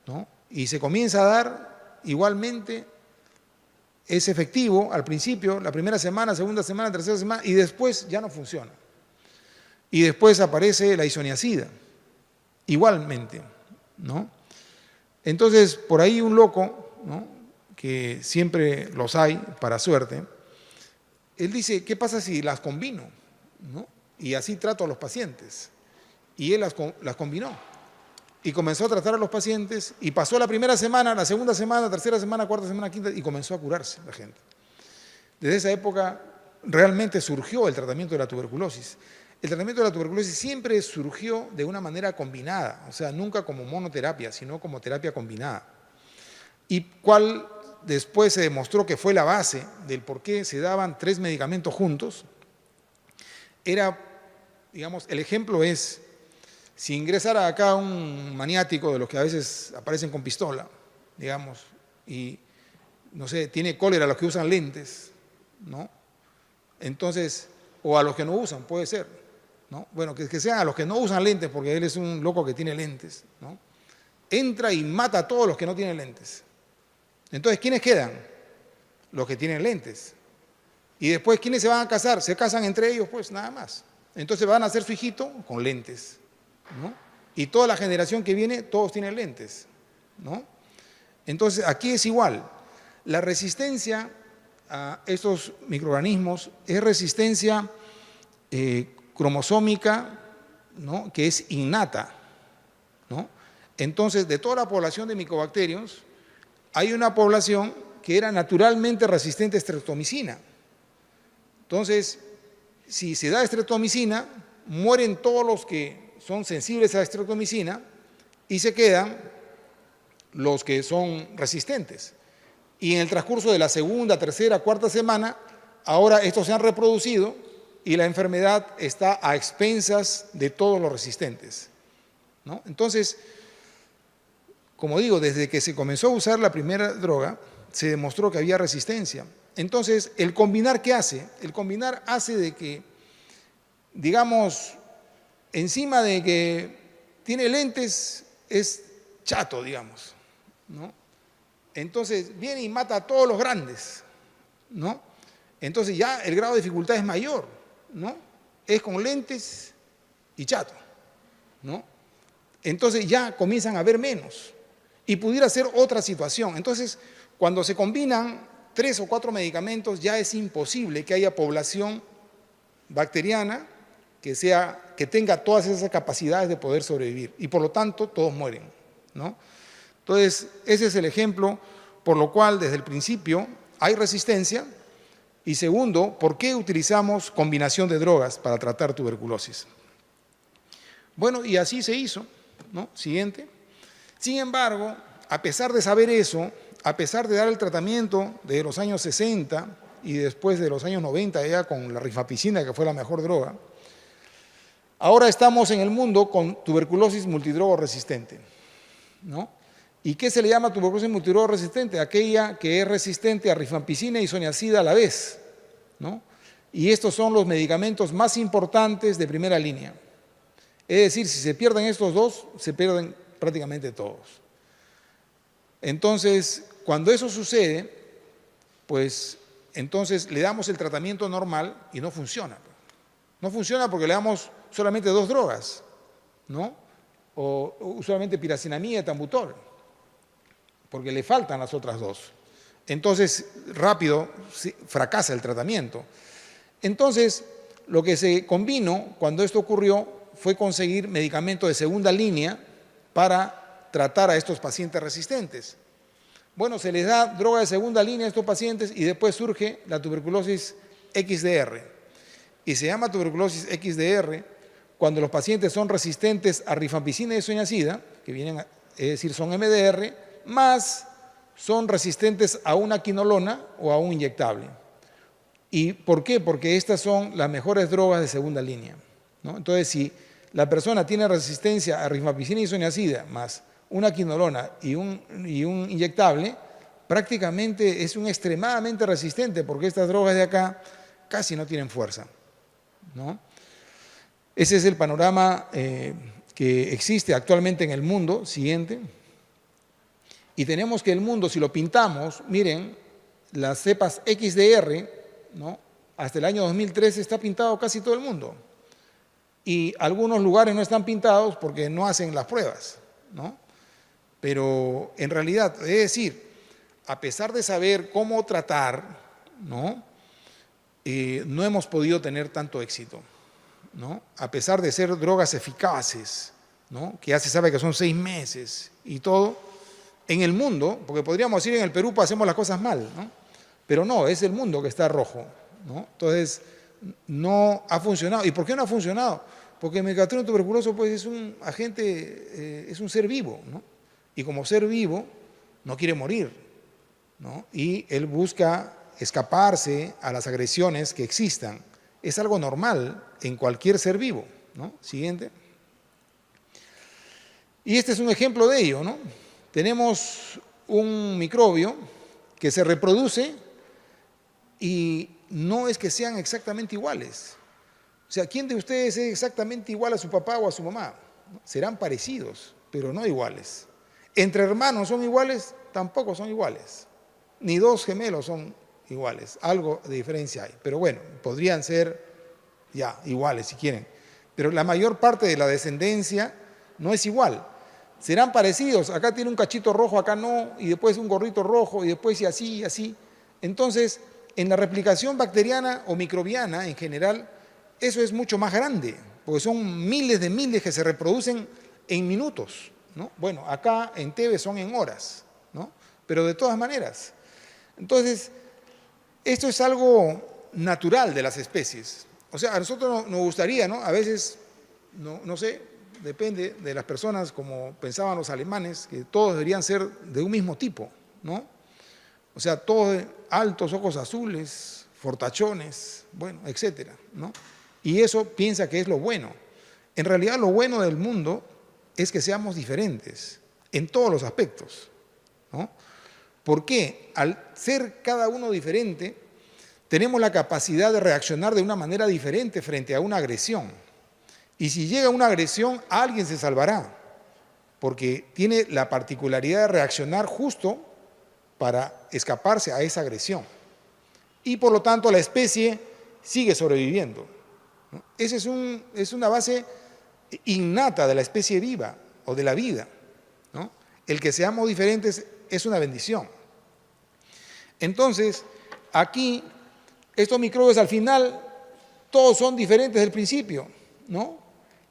¿no? Y se comienza a dar igualmente, es efectivo al principio, la primera semana, segunda semana, tercera semana, y después ya no funciona. Y después aparece la isoniazida, igualmente, ¿no? Entonces, por ahí un loco, ¿no?, que siempre los hay, para suerte, él dice, ¿qué pasa si las combino?, ¿no? Y así trato a los pacientes. Y él las combinó. Y comenzó a tratar a los pacientes y pasó la primera semana, la segunda semana, tercera semana, cuarta semana, quinta, y comenzó a curarse la gente. Desde esa época realmente surgió el tratamiento de la tuberculosis. El tratamiento de la tuberculosis siempre surgió de una manera combinada, o sea, nunca como monoterapia, sino como terapia combinada. Y cuál después se demostró que fue la base del por qué se daban 3 medicamentos juntos, era, digamos, el ejemplo es, si ingresara acá un maniático de los que a veces aparecen con pistola, digamos, y, no sé, tiene cólera a los que usan lentes, ¿no? Entonces, o a los que no usan, puede ser, ¿no? Bueno, que sean a los que no usan lentes, porque él es un loco que tiene lentes, ¿no? Entra y mata a todos los que no tienen lentes. Entonces, ¿quiénes quedan? Los que tienen lentes. Y después, ¿quiénes se van a casar? Se casan entre ellos, pues, nada más. Entonces van a hacer su hijito con lentes, ¿no? Y toda la generación que viene, todos tienen lentes, ¿no? Entonces, aquí es igual. La resistencia a estos microorganismos es resistencia cromosómica, ¿no?, que es innata, ¿no? Entonces, de toda la población de micobacterios, hay una población que era naturalmente resistente a streptomicina. Entonces, si se da streptomicina, mueren todos los que son sensibles a la streptomicina y se quedan los que son resistentes. Y en el transcurso de la segunda, tercera, cuarta semana, ahora estos se han reproducido y la enfermedad está a expensas de todos los resistentes, ¿no? Entonces, como digo, desde que se comenzó a usar la primera droga, se demostró que había resistencia. Entonces, el combinar, ¿qué hace? El combinar hace de que, digamos, encima de que tiene lentes, es chato, digamos, ¿no? Entonces, viene y mata a todos los grandes, ¿no? Entonces ya el grado de dificultad es mayor, ¿no? Es con lentes y chato, ¿no? Entonces ya comienzan a ver menos y pudiera ser otra situación. Entonces, cuando se combinan 3 o 4 medicamentos, ya es imposible que haya población bacteriana que tenga todas esas capacidades de poder sobrevivir y por lo tanto todos mueren, ¿no? Entonces, ese es el ejemplo por lo cual desde el principio hay resistencia. Y segundo, ¿por qué utilizamos combinación de drogas para tratar tuberculosis? Bueno, y así se hizo, ¿no? Siguiente. Sin embargo, a pesar de saber eso, a pesar de dar el tratamiento de los años 60 y después de los años 90 ya con la rifapicina, que fue la mejor droga, ahora estamos en el mundo con tuberculosis multidrogo resistente, ¿no? ¿Y qué se le llama tuberculosis multidrogo resistente? Aquella que es resistente a rifampicina y isoniazida a la vez, ¿no? Y estos son los medicamentos más importantes de primera línea. Es decir, si se pierden estos dos, se pierden prácticamente todos. Entonces, cuando eso sucede, pues entonces le damos el tratamiento normal y no funciona. No funciona porque le damos solamente 2 drogas, ¿no? O usualmente piracinamida y etambutol, porque le faltan las otras 2. Entonces, rápido fracasa el tratamiento. Entonces, lo que se combinó cuando esto ocurrió fue conseguir medicamentos de segunda línea para tratar a estos pacientes resistentes. Bueno, se les da droga de segunda línea a estos pacientes y después surge la tuberculosis XDR. Y se llama tuberculosis XDR cuando los pacientes son resistentes a rifampicina y isoniazida, que vienen, es decir, son MDR, más son resistentes a una quinolona o a un inyectable. ¿Y por qué? Porque estas son las mejores drogas de segunda línea, ¿no? Entonces, si la persona tiene resistencia a rifampicina y isoniazida más una quinolona y un inyectable, prácticamente es un extremadamente resistente, porque estas drogas de acá casi no tienen fuerza, ¿no? Ese es el panorama que existe actualmente en el mundo. Siguiente. Y tenemos que el mundo, si lo pintamos, miren, las cepas XDR, ¿no? Hasta el año 2013 está pintado casi todo el mundo. Y algunos lugares no están pintados porque no hacen las pruebas, ¿no? Pero en realidad, es decir, a pesar de saber cómo tratar, ¿no? No hemos podido tener tanto éxito, ¿no? A pesar de ser drogas eficaces, ¿no? Que ya se sabe que son 6 meses y todo, en el mundo, porque podríamos decir en el Perú hacemos las cosas mal, ¿no? Pero no, es el mundo que está rojo, ¿no? Entonces, no ha funcionado. ¿Y por qué no ha funcionado? Porque el megatrón tuberculoso pues, es un agente, es un ser vivo, ¿no? Y como ser vivo no quiere morir, ¿no? Y él busca escaparse a las agresiones que existan. Es algo normal en cualquier ser vivo, ¿no? Siguiente. Y este es un ejemplo de ello, ¿no? Tenemos un microbio que se reproduce y no es que sean exactamente iguales. O sea, ¿quién de ustedes es exactamente igual a su papá o a su mamá? Serán parecidos, pero no iguales. Entre hermanos son iguales, tampoco son iguales. Ni dos gemelos son iguales. Algo de diferencia hay. Pero bueno, podrían ser ya iguales si quieren. Pero la mayor parte de la descendencia no es igual. Serán parecidos. Acá tiene un cachito rojo, acá no, y después un gorrito rojo, y después y así, y así. Entonces, en la replicación bacteriana o microbiana en general, eso es mucho más grande, porque son miles de miles que se reproducen en minutos, ¿no? Bueno, acá en Tebe son en horas, ¿no? Pero de todas maneras. Entonces, esto es algo natural de las especies. O sea, a nosotros nos gustaría, ¿no? A veces, no sé, depende de las personas, como pensaban los alemanes, que todos deberían ser de un mismo tipo, ¿no? O sea, todos altos, ojos azules, fortachones, bueno, etcétera, ¿no? Y eso piensa que es lo bueno. En realidad lo bueno del mundo es que seamos diferentes en todos los aspectos, ¿no? ¿Por qué? Al ser cada uno diferente, tenemos la capacidad de reaccionar de una manera diferente frente a una agresión. Y si llega una agresión, alguien se salvará, porque tiene la particularidad de reaccionar justo para escaparse a esa agresión. Y por lo tanto la especie sigue sobreviviendo, ¿no? Esa es una base innata de la especie viva o de la vida, ¿no? El que seamos diferentes es una bendición. Entonces, aquí, estos microbios al final, todos son diferentes desde el principio, ¿no?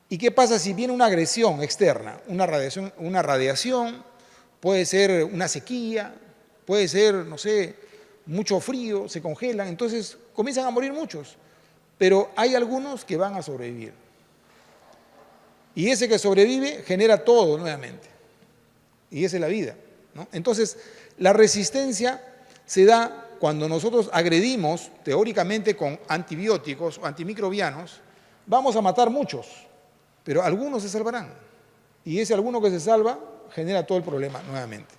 ¿Y qué pasa si viene una agresión externa? Una radiación, puede ser una sequía, puede ser, no sé, mucho frío, se congelan, entonces comienzan a morir muchos. Pero hay algunos que van a sobrevivir. Y ese que sobrevive genera todo nuevamente. Y esa es la vida, ¿no? Entonces, la resistencia se da cuando nosotros agredimos, teóricamente con antibióticos o antimicrobianos, vamos a matar muchos, pero algunos se salvarán. Y ese alguno que se salva genera todo el problema nuevamente.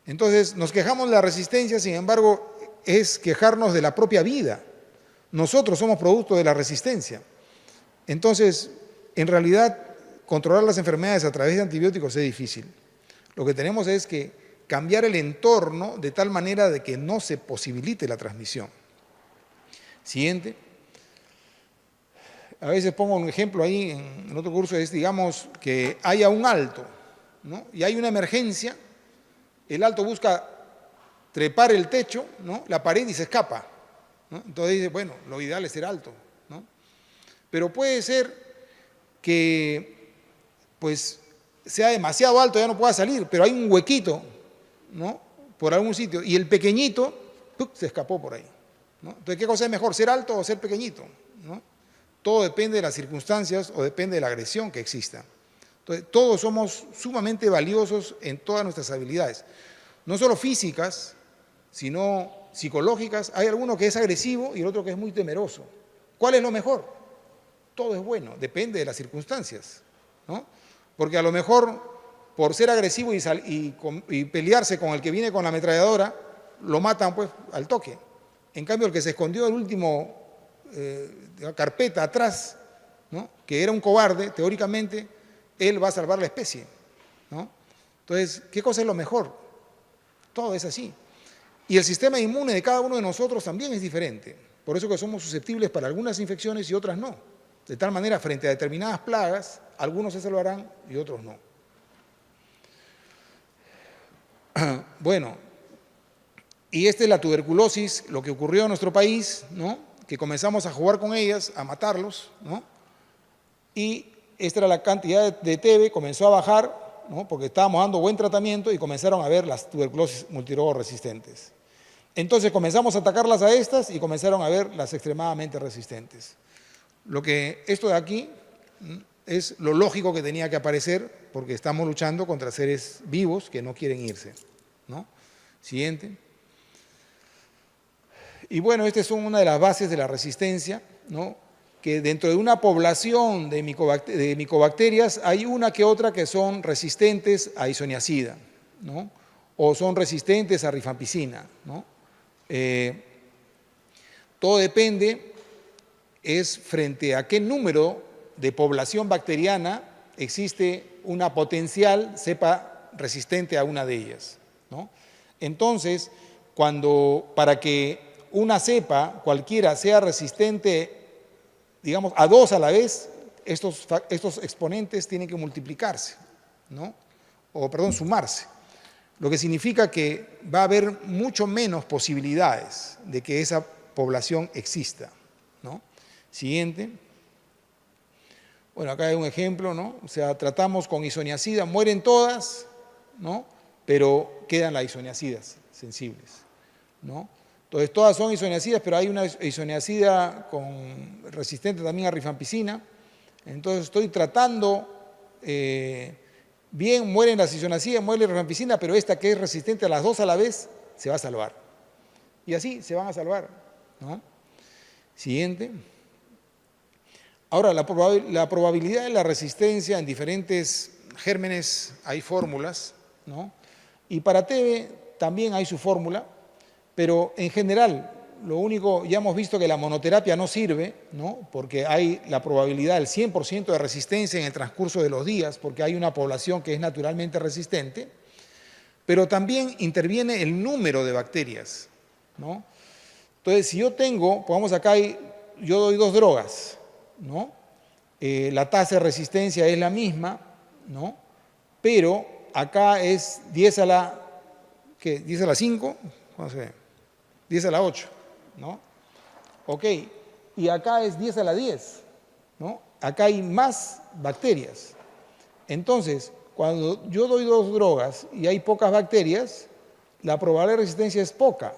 Entonces, nos quejamos de la resistencia, sin embargo, es quejarnos de la propia vida. Nosotros somos producto de la resistencia. Entonces, en realidad, controlar las enfermedades a través de antibióticos es difícil. Lo que tenemos es que cambiar el entorno de tal manera de que no se posibilite la transmisión. Siguiente. A veces pongo un ejemplo ahí en otro curso, es digamos que haya un alto, ¿no? Y hay una emergencia, el alto busca trepar el techo, ¿no? La pared y se escapa, ¿no? Entonces dice, bueno, lo ideal es ser alto, ¿no? Pero puede ser que pues sea demasiado alto, ya no pueda salir, pero hay un huequito, ¿no? Por algún sitio, y el pequeñito se escapó por ahí, ¿no? Entonces, ¿qué cosa es mejor, ser alto o ser pequeñito, ¿no? Todo depende de las circunstancias o depende de la agresión que exista. Entonces, todos somos sumamente valiosos en todas nuestras habilidades. no solo físicas, sino psicológicas. Hay alguno que es agresivo y el otro que es muy temeroso. ¿Cuál es lo mejor? Todo es bueno, depende de las circunstancias, ¿no? Porque a lo mejor por ser agresivo y pelearse con el que viene con la ametralladora, lo matan pues al toque. En cambio, el que se escondió el último carpeta atrás, ¿no?, que era un cobarde, teóricamente, él va a salvar la especie, ¿no? Entonces, ¿qué cosa es lo mejor? Todo es así. Y el sistema inmune de cada uno de nosotros también es diferente. Por eso que somos susceptibles para algunas infecciones y otras no. De tal manera, frente a determinadas plagas, algunos se salvarán y otros no. Bueno, y esta es la tuberculosis, lo que ocurrió en nuestro país, ¿no?, que comenzamos a jugar con ellas, a matarlos, ¿no? Y esta era la cantidad de TB, comenzó a bajar, ¿no?, porque estábamos dando buen tratamiento y comenzaron a ver las tuberculosis multirogo resistentes. Entonces comenzamos a atacarlas a estas y comenzaron a ver las extremadamente resistentes. Esto de aquí es lo lógico que tenía que aparecer, porque estamos luchando contra seres vivos que no quieren irse, ¿no? Siguiente. Y bueno, estas son una de las bases de la resistencia, ¿no?, que dentro de una población de micobacterias hay una que otra que son resistentes a isoniazida, ¿no?, o son resistentes a rifampicina, ¿no? Todo depende, es frente a qué número de población bacteriana existe una potencial cepa resistente a una de ellas, ¿no? Entonces, para que una cepa cualquiera sea resistente, digamos, a 2 a la vez, estos exponentes tienen que multiplicarse, ¿no?, sumarse. Lo que significa que va a haber mucho menos posibilidades de que esa población exista, ¿no? Siguiente. Bueno, acá hay un ejemplo, ¿no? O sea, tratamos con isoniazida, mueren todas, ¿no?, pero quedan las isoniazidas sensibles, ¿no? Entonces, todas son isoniazidas, pero hay una isoniazida resistente también a rifampicina. Entonces, estoy tratando bien, mueren las isoniazidas, muere la rifampicina, pero esta que es resistente a las 2 a la vez se va a salvar. Y así se van a salvar, ¿no? Siguiente. Ahora, la probabilidad de la resistencia en diferentes gérmenes hay fórmulas, ¿no? Y para TB también hay su fórmula, pero en general, lo único, ya hemos visto que la monoterapia no sirve, ¿no?, porque hay la probabilidad del 100% de resistencia en el transcurso de los días, porque hay una población que es naturalmente resistente, pero también interviene el número de bacterias, ¿no? Entonces, si yo tengo, pongamos acá, yo doy 2 drogas, ¿no? La tasa de resistencia es la misma, ¿no?, pero acá es 10 a la, ¿qué? 10 a la 5, ¿cómo se ve? 10 a la 8, ¿no? Ok, y acá es 10 a la 10, ¿no? Acá hay más bacterias. Entonces, cuando yo doy 2 drogas y hay pocas bacterias, la probabilidad de resistencia es poca.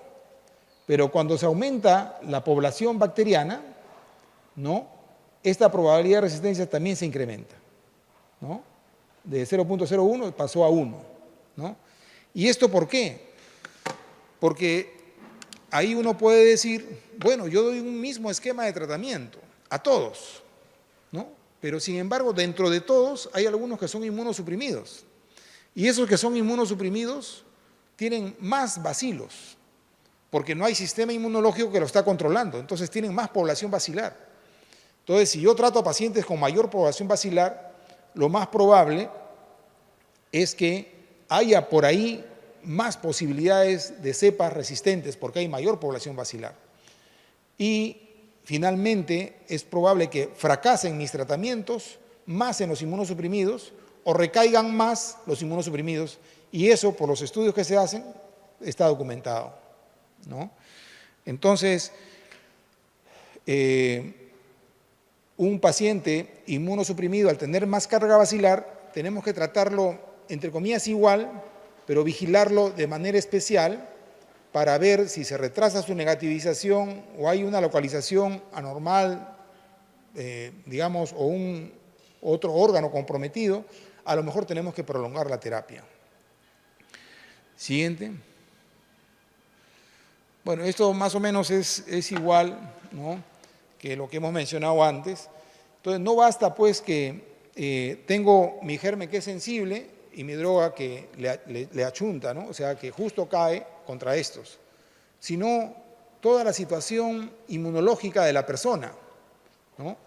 Pero cuando se aumenta la población bacteriana, ¿no?, esta probabilidad de resistencia también se incrementa, ¿no? De 0.01 pasó a 1, ¿no? ¿Y esto por qué? Porque ahí uno puede decir, bueno, yo doy un mismo esquema de tratamiento a todos, ¿no? Pero sin embargo, dentro de todos hay algunos que son inmunosuprimidos. Y esos que son inmunosuprimidos tienen más bacilos, porque no hay sistema inmunológico que lo está controlando, entonces tienen más población bacilar. Entonces, si yo trato a pacientes con mayor población bacilar, lo más probable es que haya por ahí más posibilidades de cepas resistentes, porque hay mayor población bacilar. Y finalmente es probable que fracasen mis tratamientos más en los inmunosuprimidos o recaigan más los inmunosuprimidos, y eso, por los estudios que se hacen, está documentado, ¿no? Entonces, un paciente inmunosuprimido, al tener más carga bacilar, tenemos que tratarlo, entre comillas, igual, pero vigilarlo de manera especial para ver si se retrasa su negativización o hay una localización anormal, digamos, o otro órgano comprometido. A lo mejor tenemos que prolongar la terapia. Siguiente. Bueno, esto más o menos es igual, ¿no?, que lo que hemos mencionado antes. Entonces, no basta pues que tengo mi germen que es sensible y mi droga que le achunta, ¿no?, o sea, que justo cae contra estos, sino toda la situación inmunológica de la persona, ¿no?,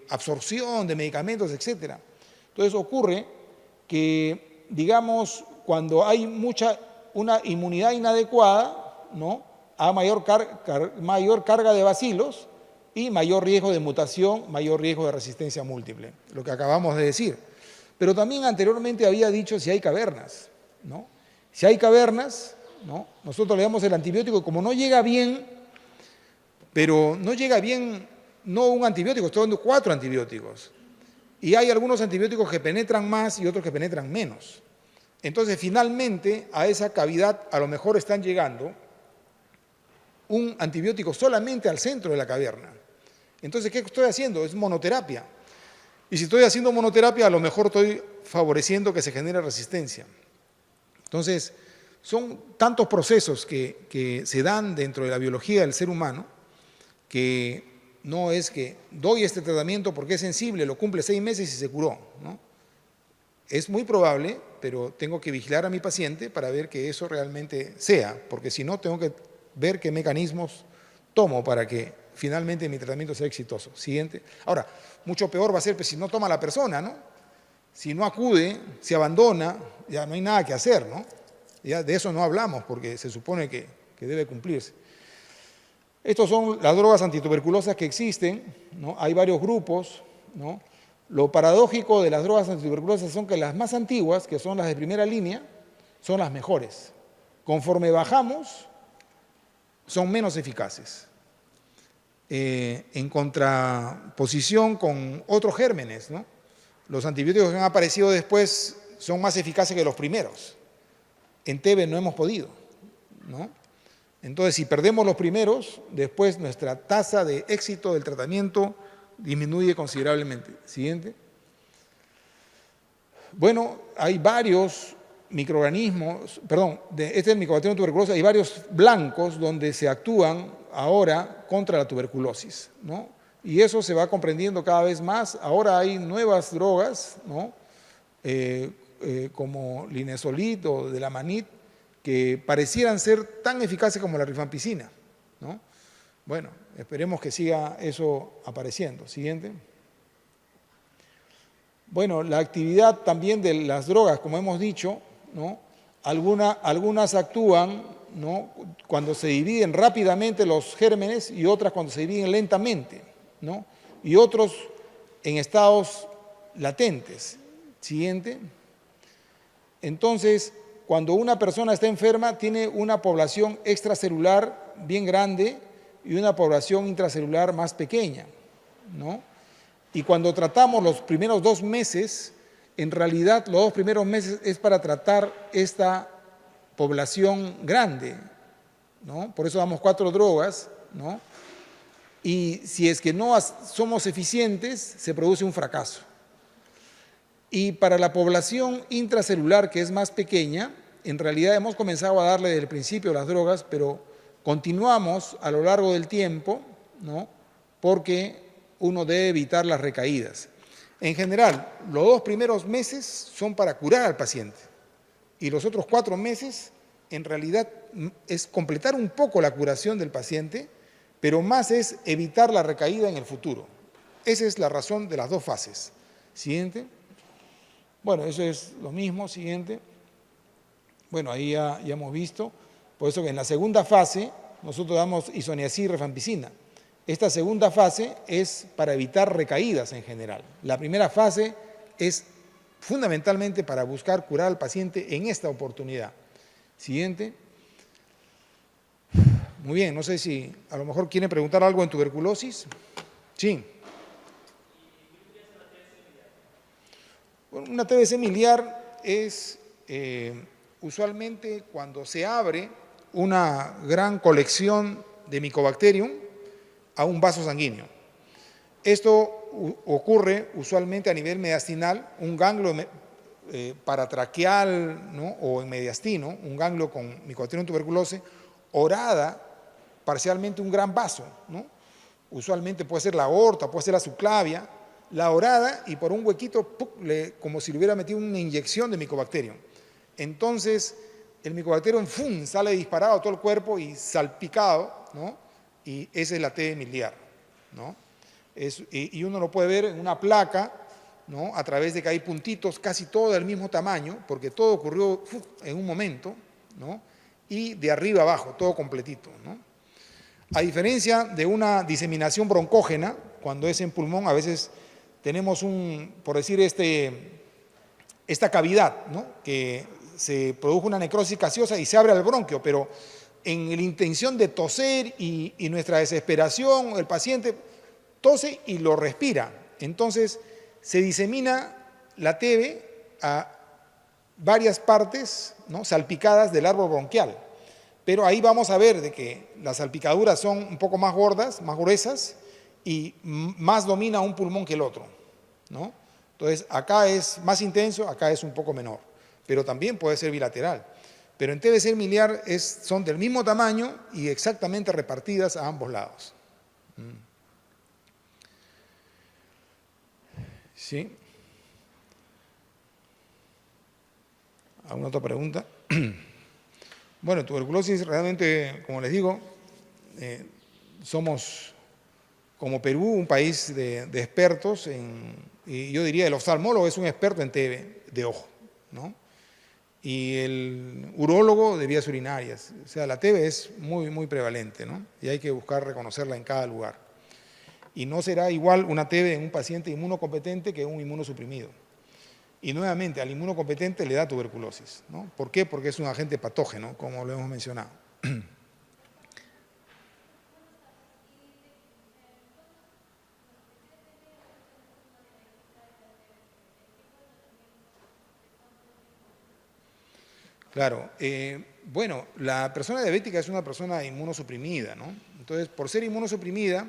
absorción de medicamentos, etc. Entonces ocurre que, digamos, cuando hay una inmunidad inadecuada, ¿no?, hay mayor carga de bacilos y mayor riesgo de mutación, mayor riesgo de resistencia múltiple, lo que acabamos de decir. Pero también anteriormente había dicho si hay cavernas, ¿no? Si hay cavernas, ¿no?, nosotros le damos el antibiótico, como no llega bien, pero no llega bien, no un antibiótico, estoy dando 4 antibióticos. Y hay algunos antibióticos que penetran más y otros que penetran menos. Entonces, finalmente, a esa cavidad a lo mejor están llegando un antibiótico solamente al centro de la caverna. Entonces, ¿qué estoy haciendo? Es monoterapia. Y si estoy haciendo monoterapia, a lo mejor estoy favoreciendo que se genere resistencia. Entonces, son tantos procesos que se dan dentro de la biología del ser humano que no es que doy este tratamiento porque es sensible, lo cumple 6 meses y se curó, ¿no? Es muy probable, pero tengo que vigilar a mi paciente para ver que eso realmente sea, porque si no, tengo que ver qué mecanismos tomo para que finalmente mi tratamiento sea exitoso. Siguiente. Ahora, mucho peor va a ser pues, si no toma la persona, ¿no? Si no acude, si abandona, ya no hay nada que hacer, ¿no? Ya de eso no hablamos porque se supone que debe cumplirse. Estas son las drogas antituberculosas que existen, ¿no? Hay varios grupos, ¿no? Lo paradójico de las drogas antituberculosas son que las más antiguas, que son las de primera línea, son las mejores. Conforme bajamos, son menos eficaces. En contraposición con otros gérmenes, ¿no? Los antibióticos que han aparecido después son más eficaces que los primeros. En TB no hemos podido, ¿no? Entonces, si perdemos los primeros, después nuestra tasa de éxito del tratamiento disminuye considerablemente. Siguiente. Bueno, hay varios microorganismos, perdón, este es el Mycobacterium tuberculosis, hay varios blancos donde se actúan ahora contra la tuberculosis, ¿no? Y eso se va comprendiendo cada vez más. Ahora hay nuevas drogas, ¿no?, como linezolid o delamanid, que parecieran ser tan eficaces como la rifampicina, ¿no? Bueno, esperemos que siga eso apareciendo. Siguiente. Bueno, la actividad también de las drogas, como hemos dicho, ¿no?, algunas actúan, ¿no?, cuando se dividen rápidamente los gérmenes y otras cuando se dividen lentamente, ¿no?, y otros en estados latentes. Siguiente. Entonces, cuando una persona está enferma, tiene una población extracelular bien grande y una población intracelular más pequeña, ¿no? Y cuando tratamos los primeros 2 meses, en realidad los 2 primeros meses es para tratar esta población grande, ¿no? Por eso damos 4 drogas, ¿no? Y si es que no somos eficientes, se produce un fracaso. Y para la población intracelular, que es más pequeña, en realidad hemos comenzado a darle desde el principio las drogas, pero continuamos a lo largo del tiempo, ¿no?, porque uno debe evitar las recaídas. En general, los 2 primeros meses son para curar al paciente y los otros 4 meses en realidad es completar un poco la curación del paciente, pero más es evitar la recaída en el futuro. Esa es la razón de las 2 fases. Siguiente. Bueno, eso es lo mismo. Siguiente. Bueno, ahí ya hemos visto. Por eso que en la segunda fase nosotros damos isoniazid y rifampicina. Esta segunda fase es para evitar recaídas en general. La primera fase es fundamentalmente para buscar curar al paciente en esta oportunidad. Siguiente. Muy bien, no sé si a lo mejor quieren preguntar algo en tuberculosis. Sí. Bueno, una TBC miliar es usualmente cuando se abre una gran colección de Mycobacterium a un vaso sanguíneo. Esto ocurre usualmente a nivel mediastinal, un ganglio paratraqueal, ¿no? O en mediastino, un ganglio con Mycobacterium tuberculosis, orada parcialmente un gran vaso, ¿no? Usualmente puede ser la aorta, puede ser la subclavia, la orada y por un huequito, ¡puc!, como si le hubiera metido una inyección de Mycobacterium. Entonces, el Mycobacterium ¡fum!, sale disparado a todo el cuerpo y salpicado, ¿no? Y esa es la TB miliar, ¿no? Y uno lo puede ver en una placa, ¿no? A través de que hay puntitos casi todo del mismo tamaño, porque todo ocurrió en un momento, ¿no? Y de arriba abajo, todo completito, ¿no? A diferencia de una diseminación broncógena, cuando es en pulmón, a veces tenemos por decir, esta cavidad, ¿no? Que se produjo una necrosis gaseosa y se abre el bronquio, pero en la intención de toser y nuestra desesperación, el paciente tose y lo respira. Entonces, se disemina la TB a varias partes, ¿no? Salpicadas del árbol bronquial. Pero ahí vamos a ver de que las salpicaduras son un poco más gordas, más gruesas, y más domina un pulmón que el otro, ¿no? Entonces, acá es más intenso, acá es un poco menor, pero también puede ser bilateral. Pero en TBC miliar son del mismo tamaño y exactamente repartidas a ambos lados. ¿Sí? ¿Alguna otra pregunta? Bueno, tuberculosis realmente, como les digo, somos como Perú un país de expertos y yo diría el oftalmólogo es un experto en TB de ojo, ¿no? Y el urólogo de vías urinarias. O sea, la TB es muy, muy prevalente, ¿no? Y hay que buscar reconocerla en cada lugar. Y no será igual una TB en un paciente inmunocompetente que un inmunosuprimido. Y nuevamente, al inmunocompetente le da tuberculosis, ¿no? ¿Por qué? Porque es un agente patógeno, como lo hemos mencionado. Claro, bueno, la persona diabética es una persona inmunosuprimida, ¿no? Entonces, por ser inmunosuprimida,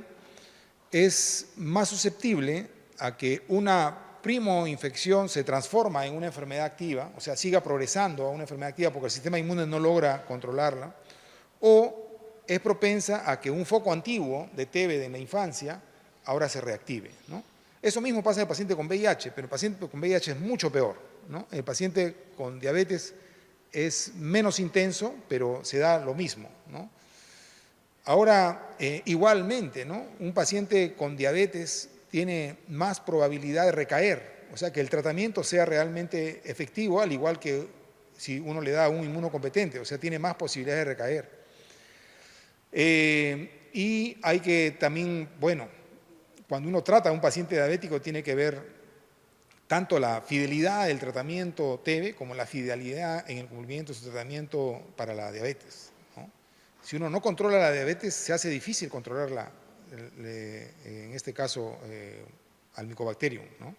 es más susceptible a que una primo-infección se transforma en una enfermedad activa, o sea, siga progresando a una enfermedad activa porque el sistema inmune no logra controlarla, o es propensa a que un foco antiguo de TB en la infancia ahora se reactive, ¿no? Eso mismo pasa en el paciente con VIH, pero el paciente con VIH es mucho peor, ¿no? El paciente con diabetes es menos intenso, pero se da lo mismo, ¿no? Ahora, igualmente, ¿no? Un paciente con diabetes tiene más probabilidad de recaer, o sea, que el tratamiento sea realmente efectivo, al igual que si uno le da a un inmunocompetente, o sea, tiene más posibilidades de recaer. Y hay que también, bueno, cuando uno trata a un paciente diabético tiene que ver tanto la fidelidad del tratamiento TB como la fidelidad en el cumplimiento de su tratamiento para la diabetes, ¿no? Si uno no controla la diabetes, se hace difícil controlarla, en este caso, al Mycobacterium, ¿no?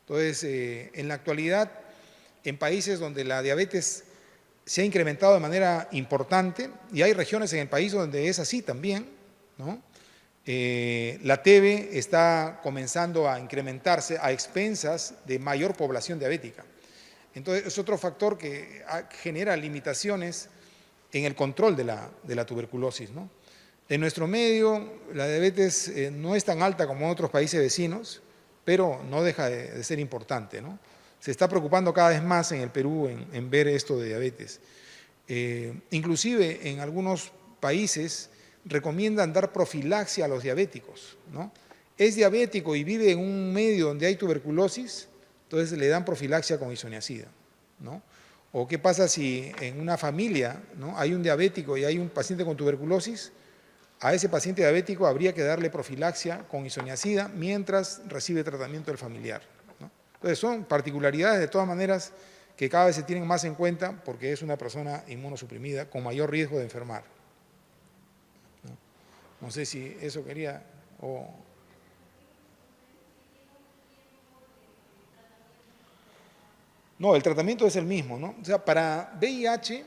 Entonces, en la actualidad, en países donde la diabetes se ha incrementado de manera importante, y hay regiones en el país donde es así también, ¿no? La TB está comenzando a incrementarse a expensas de mayor población diabética. Entonces, es otro factor que genera limitaciones en el control de la tuberculosis, ¿no? En nuestro medio, la diabetes no es tan alta como en otros países vecinos, pero no deja de ser importante, ¿no? Se está preocupando cada vez más en el Perú en ver esto de diabetes. Inclusive, en algunos países recomiendan dar profilaxia a los diabéticos, ¿no? Es diabético y vive en un medio donde hay tuberculosis, entonces le dan profilaxia con isoniazida, ¿no? O qué pasa si en una familia, ¿no?, hay un diabético y hay un paciente con tuberculosis, a ese paciente diabético habría que darle profilaxia con isoniazida mientras recibe tratamiento del familiar, ¿no? Entonces son particularidades de todas maneras que cada vez se tienen más en cuenta porque es una persona inmunosuprimida con mayor riesgo de enfermar. No sé si eso quería o... No, el tratamiento es el mismo, ¿no? O sea, para VIH,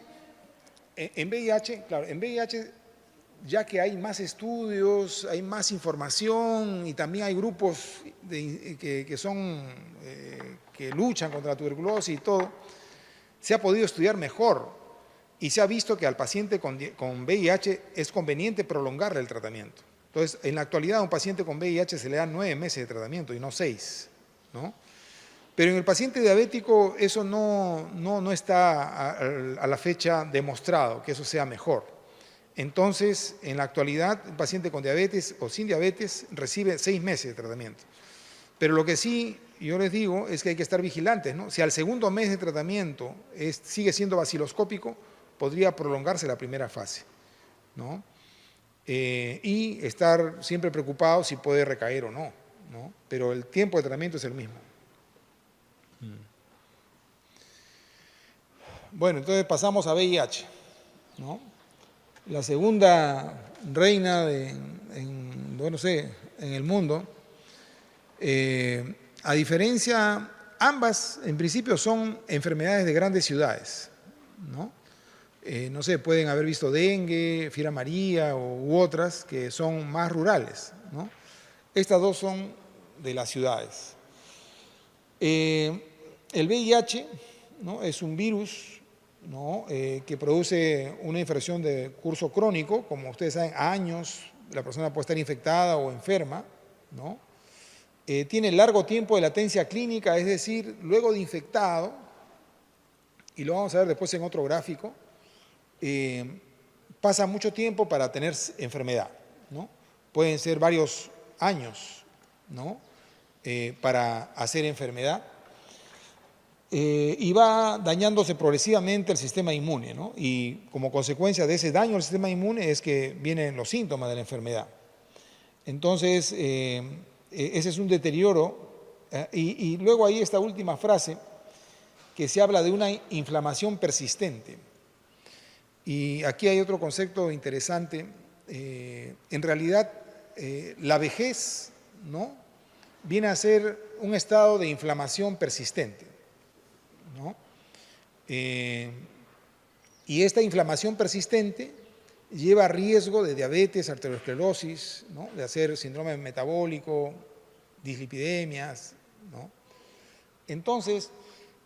en VIH, claro, en VIH ya que hay más estudios, hay más información y también hay grupos que luchan contra la tuberculosis y todo, se ha podido estudiar mejor y se ha visto que al paciente con VIH es conveniente prolongarle el tratamiento. Entonces, en la actualidad a un paciente con VIH se le dan 9 meses de tratamiento y no 6, ¿no? Pero en el paciente diabético eso no está a la fecha demostrado que eso sea mejor. Entonces, en la actualidad, un paciente con diabetes o sin diabetes recibe 6 meses de tratamiento. Pero lo que sí yo les digo es que hay que estar vigilantes, ¿no? Si al segundo mes de tratamiento sigue siendo baciloscópico, podría prolongarse la primera fase, ¿no? Y estar siempre preocupado si puede recaer o no, ¿no? Pero el tiempo de tratamiento es el mismo. Bueno, entonces pasamos a VIH, ¿no? La segunda reina en el mundo, a diferencia, ambas en principio son enfermedades de grandes ciudades, ¿no? No sé, pueden haber visto dengue, fiebre amarilla u otras que son más rurales, ¿no? Estas dos son de las ciudades. El VIH, ¿no?, es un virus, ¿no?, que produce una infección de curso crónico, como ustedes saben, años, la persona puede estar infectada o enferma, ¿no? Tiene largo tiempo de latencia clínica, es decir, luego de infectado, y lo vamos a ver después en otro gráfico, pasa mucho tiempo para tener enfermedad, ¿no? Pueden ser varios años, ¿no?, para hacer enfermedad. Y va dañándose progresivamente el sistema inmune, ¿no? Y como consecuencia de ese daño al sistema inmune es que vienen los síntomas de la enfermedad. Entonces, ese es un deterioro. Y luego hay esta última frase que se habla de una inflamación persistente. Y aquí hay otro concepto interesante. En realidad, la vejez, ¿no?, viene a ser un estado de inflamación persistente, ¿no? Y esta inflamación persistente lleva a riesgo de diabetes, arteriosclerosis, ¿no?, de hacer síndrome metabólico, dislipidemias, ¿no? Entonces,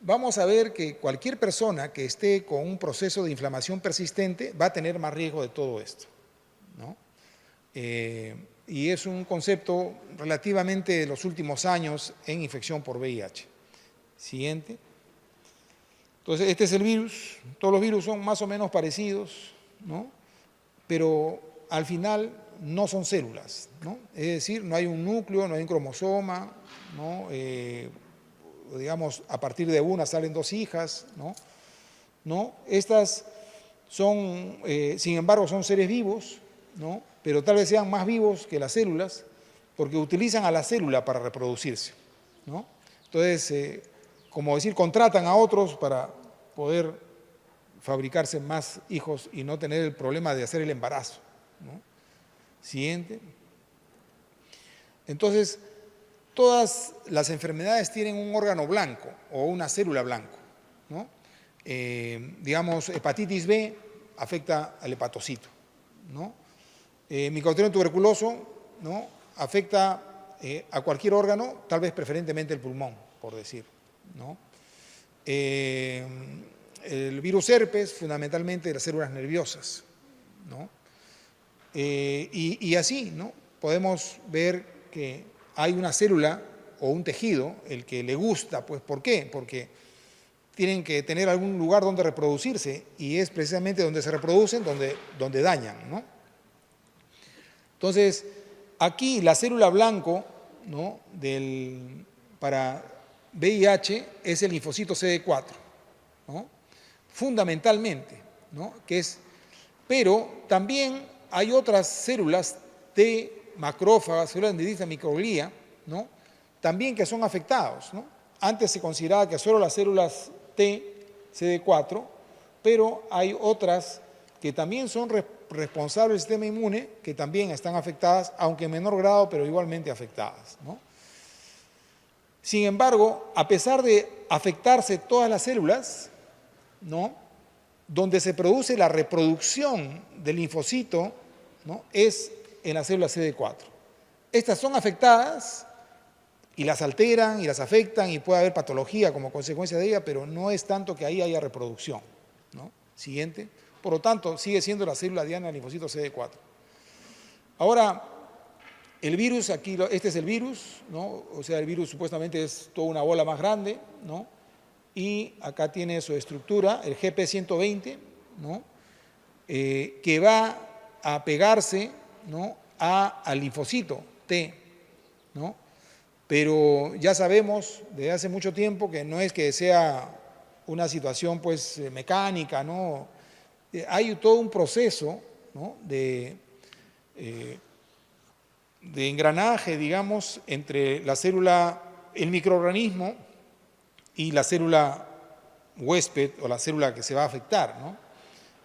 vamos a ver que cualquier persona que esté con un proceso de inflamación persistente va a tener más riesgo de todo esto, ¿no? Y es un concepto relativamente de los últimos años en infección por VIH. Siguiente. Entonces, este es el virus. Todos los virus son más o menos parecidos, ¿no?, pero al final no son células, ¿no? Es decir, no hay un núcleo, no hay un cromosoma, ¿no? Digamos, a partir de una salen 2 hijas, ¿no? Estas son, sin embargo, son seres vivos, ¿no?, pero tal vez sean más vivos que las células porque utilizan a la célula para reproducirse, ¿no? Entonces, como decir, contratan a otros para poder fabricarse más hijos y no tener el problema de hacer el embarazo, ¿no? Siguiente. Entonces, todas las enfermedades tienen un órgano blanco o una célula blanco, ¿no? Digamos, hepatitis B afecta al hepatocito, ¿no? Micobacterium tuberculoso, ¿no?, afecta a cualquier órgano, tal vez preferentemente el pulmón, por decir, ¿no? El virus herpes, fundamentalmente las células nerviosas, ¿no? Y así, ¿no?, podemos ver que hay una célula o un tejido, el que le gusta, pues, ¿por qué? Porque tienen que tener algún lugar donde reproducirse y es precisamente donde se reproducen, donde dañan, ¿no? Entonces, aquí la célula blanco, ¿no?, para VIH es el linfocito CD4, ¿no?, fundamentalmente, ¿no?, pero también hay otras células T, macrófagas, células de microglía, ¿no?, también que son afectados, ¿no? Antes se consideraba que solo las células T, CD4, pero hay otras que también son responsables del sistema inmune, que también están afectadas, aunque en menor grado, pero igualmente afectadas, ¿no? Sin embargo, a pesar de afectarse todas las células, ¿no?, donde se produce la reproducción del linfocito ¿no?, es en la célula CD4. Estas son afectadas y las alteran y las afectan y puede haber patología como consecuencia de ella, pero no es tanto que ahí haya reproducción, ¿no? Siguiente. Por lo tanto, sigue siendo la célula diana del linfocito CD4. Ahora, el virus, aquí, este es el virus, ¿no? O sea, el virus supuestamente es toda una bola más grande, ¿no? Y acá tiene su estructura, el GP120, ¿no?, que va a pegarse, ¿no?, al linfocito T, ¿no? Pero ya sabemos desde hace mucho tiempo que no es que sea una situación pues mecánica, ¿no? Hay todo un proceso, ¿no?, de engranaje, digamos, entre la célula, el microorganismo y la célula huésped o la célula que se va a afectar, ¿no?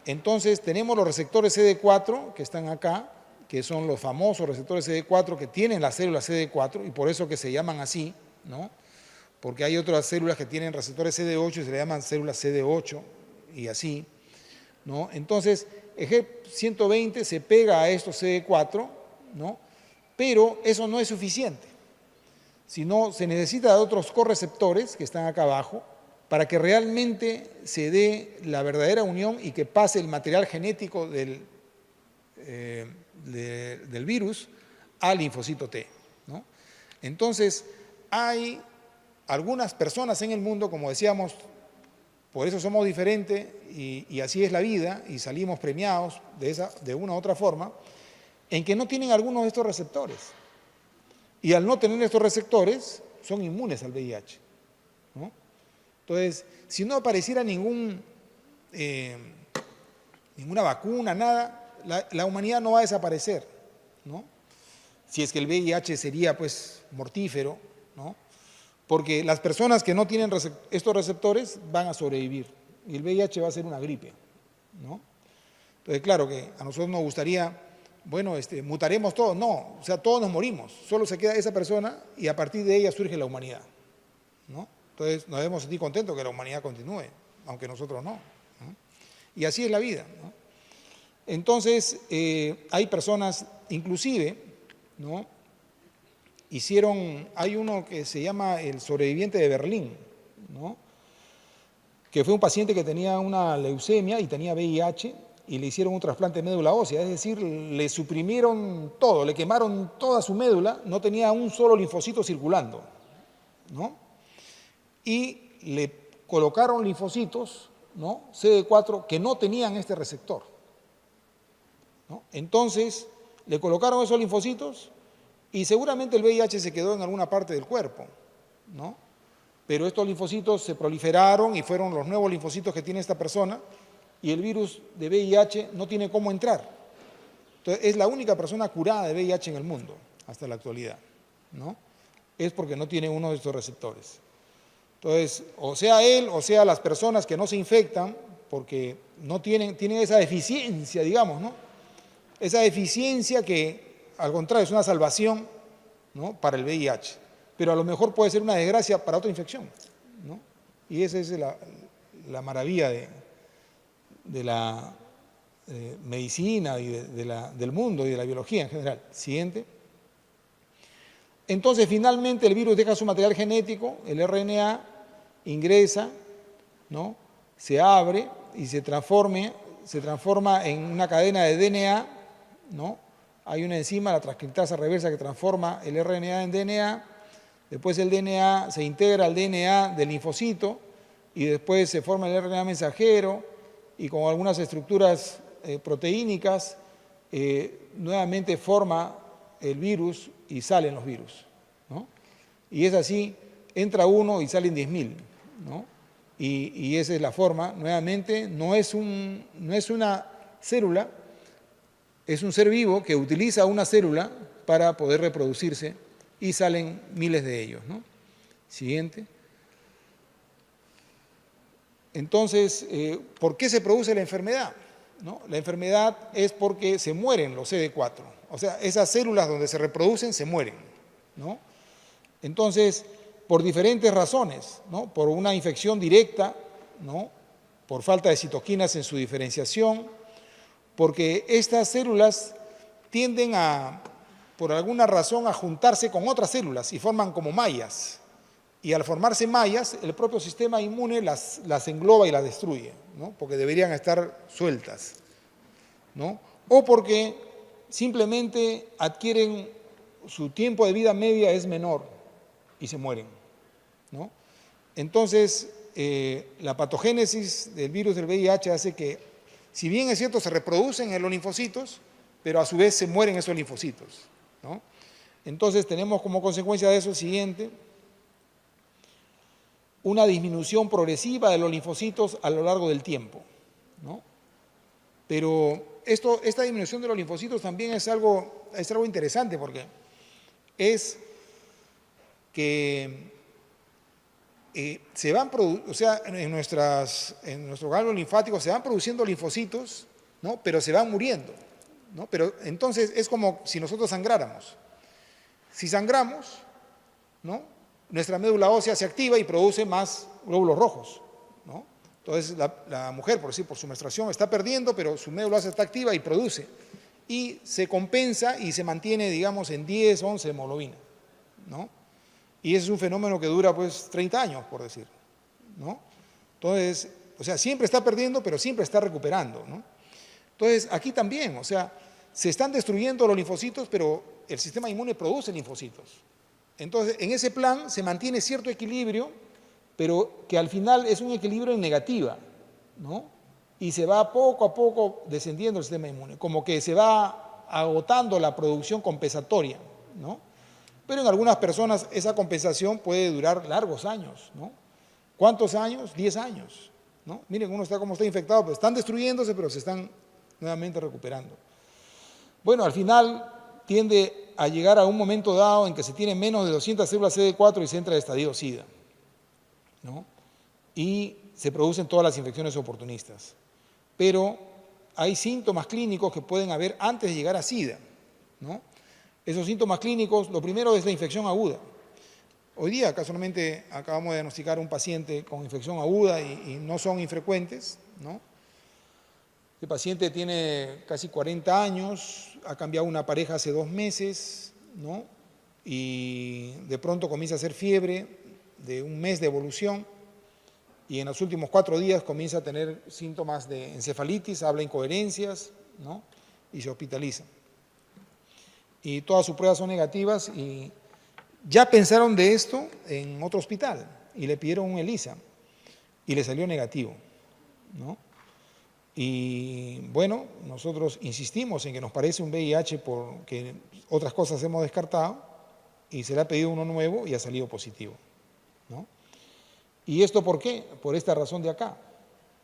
Entonces tenemos los receptores CD4 que están acá, que son los famosos receptores CD4 que tienen la célula CD4 y por eso que se llaman así, ¿no? Porque hay otras células que tienen receptores CD8 y se le llaman células CD8 y así, ¿no? Entonces el G120 se pega a estos CD4, ¿no?, pero eso no es suficiente, sino se necesita de otros correceptores que están acá abajo para que realmente se dé la verdadera unión y que pase el material genético del virus al linfocito T, ¿no? Entonces, hay algunas personas en el mundo, como decíamos, por eso somos diferentes y así es la vida y salimos premiados de una u otra forma, en que no tienen algunos de estos receptores. Y al no tener estos receptores, son inmunes al VIH, ¿no? Entonces, si no apareciera ninguna vacuna, nada, la humanidad no va a desaparecer, ¿no? Si es que el VIH sería pues mortífero, ¿no? Porque las personas que no tienen estos receptores van a sobrevivir y el VIH va a ser una gripe, ¿no? Entonces, claro que a nosotros nos gustaría, bueno, mutaremos todos, no, o sea, todos nos morimos, solo se queda esa persona y a partir de ella surge la humanidad, ¿no? Entonces nos debemos sentir contentos que la humanidad continúe, aunque nosotros no, ¿no? Y así es la vida, ¿no? Entonces, hay personas, inclusive, ¿no?, hay uno que se llama el sobreviviente de Berlín, ¿no?, que fue un paciente que tenía una leucemia y tenía VIH y le hicieron un trasplante de médula ósea, es decir, le suprimieron todo, le quemaron toda su médula, no tenía un solo linfocito circulando, ¿no? Y le colocaron linfocitos, ¿no?, CD4 que no tenían este receptor, ¿no? Entonces, le colocaron esos linfocitos y seguramente el VIH se quedó en alguna parte del cuerpo, ¿no? Pero estos linfocitos se proliferaron y fueron los nuevos linfocitos que tiene esta persona y el virus de VIH no tiene cómo entrar. Entonces, es la única persona curada de VIH en el mundo hasta la actualidad, ¿no? Es porque no tiene uno de estos receptores. Entonces, o sea él, o sea las personas que no se infectan, porque no tienen esa deficiencia, digamos, ¿no? Esa deficiencia que, al contrario, es una salvación, ¿no?, para el VIH, pero a lo mejor puede ser una desgracia para otra infección, ¿no? Y esa es la maravilla de la medicina y del mundo y de la biología en general. Siguiente. Entonces, finalmente, el virus deja su material genético, el RNA, ingresa, ¿no?, se abre y se transforma en una cadena de DNA, ¿no? Hay una enzima, la transcriptasa reversa, que transforma el RNA en DNA, después el DNA se integra al DNA del linfocito y después se forma el RNA mensajero y con algunas estructuras proteínicas nuevamente forma el virus y salen los virus, ¿no? Y es así, entra uno y salen 10.000, ¿no? Y esa es la forma, nuevamente, no es una célula, es un ser vivo que utiliza una célula para poder reproducirse y salen miles de ellos, ¿no? Siguiente. Entonces, ¿por qué se produce la enfermedad? ¿No? La enfermedad es porque se mueren los CD4, o sea, esas células donde se reproducen se mueren, ¿no? Entonces, por diferentes razones, ¿no? Por una infección directa, ¿no?, por falta de citoquinas en su diferenciación, porque estas células tienden por alguna razón, a juntarse con otras células y forman como mallas. Y al formarse mallas, el propio sistema inmune las engloba y las destruye, ¿no? Porque deberían estar sueltas, ¿no? O porque simplemente adquieren, su tiempo de vida media es menor y se mueren, ¿no? Entonces, la patogénesis del virus del VIH hace que, si bien es cierto, se reproducen en los linfocitos, pero a su vez se mueren esos linfocitos, ¿no? Entonces, tenemos como consecuencia de eso el siguiente: una disminución progresiva de los linfocitos a lo largo del tiempo, ¿no? Pero esta disminución de los linfocitos también es algo interesante, porque es que se van, o sea, en nuestro órgano linfático se van produciendo linfocitos, ¿no? Pero se van muriendo, ¿no? Pero entonces es como si nosotros sangráramos. Si sangramos, ¿no?, nuestra médula ósea se activa y produce más glóbulos rojos, ¿no? Entonces la mujer, por su menstruación, está perdiendo, pero su médula ósea está activa y produce. Y se compensa y se mantiene, digamos, en 10, 11 de hemoglobina, ¿no? Y ese es un fenómeno que dura, pues, 30 años, por decir, ¿no? Entonces, o sea, siempre está perdiendo, pero siempre está recuperando, ¿no? Entonces, aquí también, o sea, se están destruyendo los linfocitos, pero el sistema inmune produce linfocitos. Entonces, en ese plan se mantiene cierto equilibrio, pero que al final es un equilibrio en negativa, ¿no? Y se va poco a poco descendiendo el sistema inmune, como que se va agotando la producción compensatoria, ¿no? Pero en algunas personas esa compensación puede durar largos años, ¿no? ¿Cuántos años? 10 años, ¿no? Miren, uno está como está infectado, pero están destruyéndose, pero se están nuevamente recuperando. Bueno, al final tiende a llegar a un momento dado en que se tiene menos de 200 células CD4 y se entra el estadio SIDA, ¿no? Y se producen todas las infecciones oportunistas. Pero hay síntomas clínicos que pueden haber antes de llegar a SIDA, ¿no? Esos síntomas clínicos, lo primero es la infección aguda. Hoy día casualmente acabamos de diagnosticar a un paciente con infección aguda y no son infrecuentes, ¿no? El paciente tiene casi 40 años, ha cambiado una pareja hace 2 meses, ¿no? Y de pronto comienza a hacer fiebre de 1 mes de evolución y en los últimos 4 días comienza a tener síntomas de encefalitis, habla incoherencias, ¿no? Y se hospitaliza. Y todas sus pruebas son negativas y ya pensaron de esto en otro hospital y le pidieron un ELISA y le salió negativo, ¿no? Y bueno, nosotros insistimos en que nos parece un VIH porque otras cosas hemos descartado y se le ha pedido uno nuevo y ha salido positivo, ¿no? ¿Y esto por qué? Por esta razón de acá,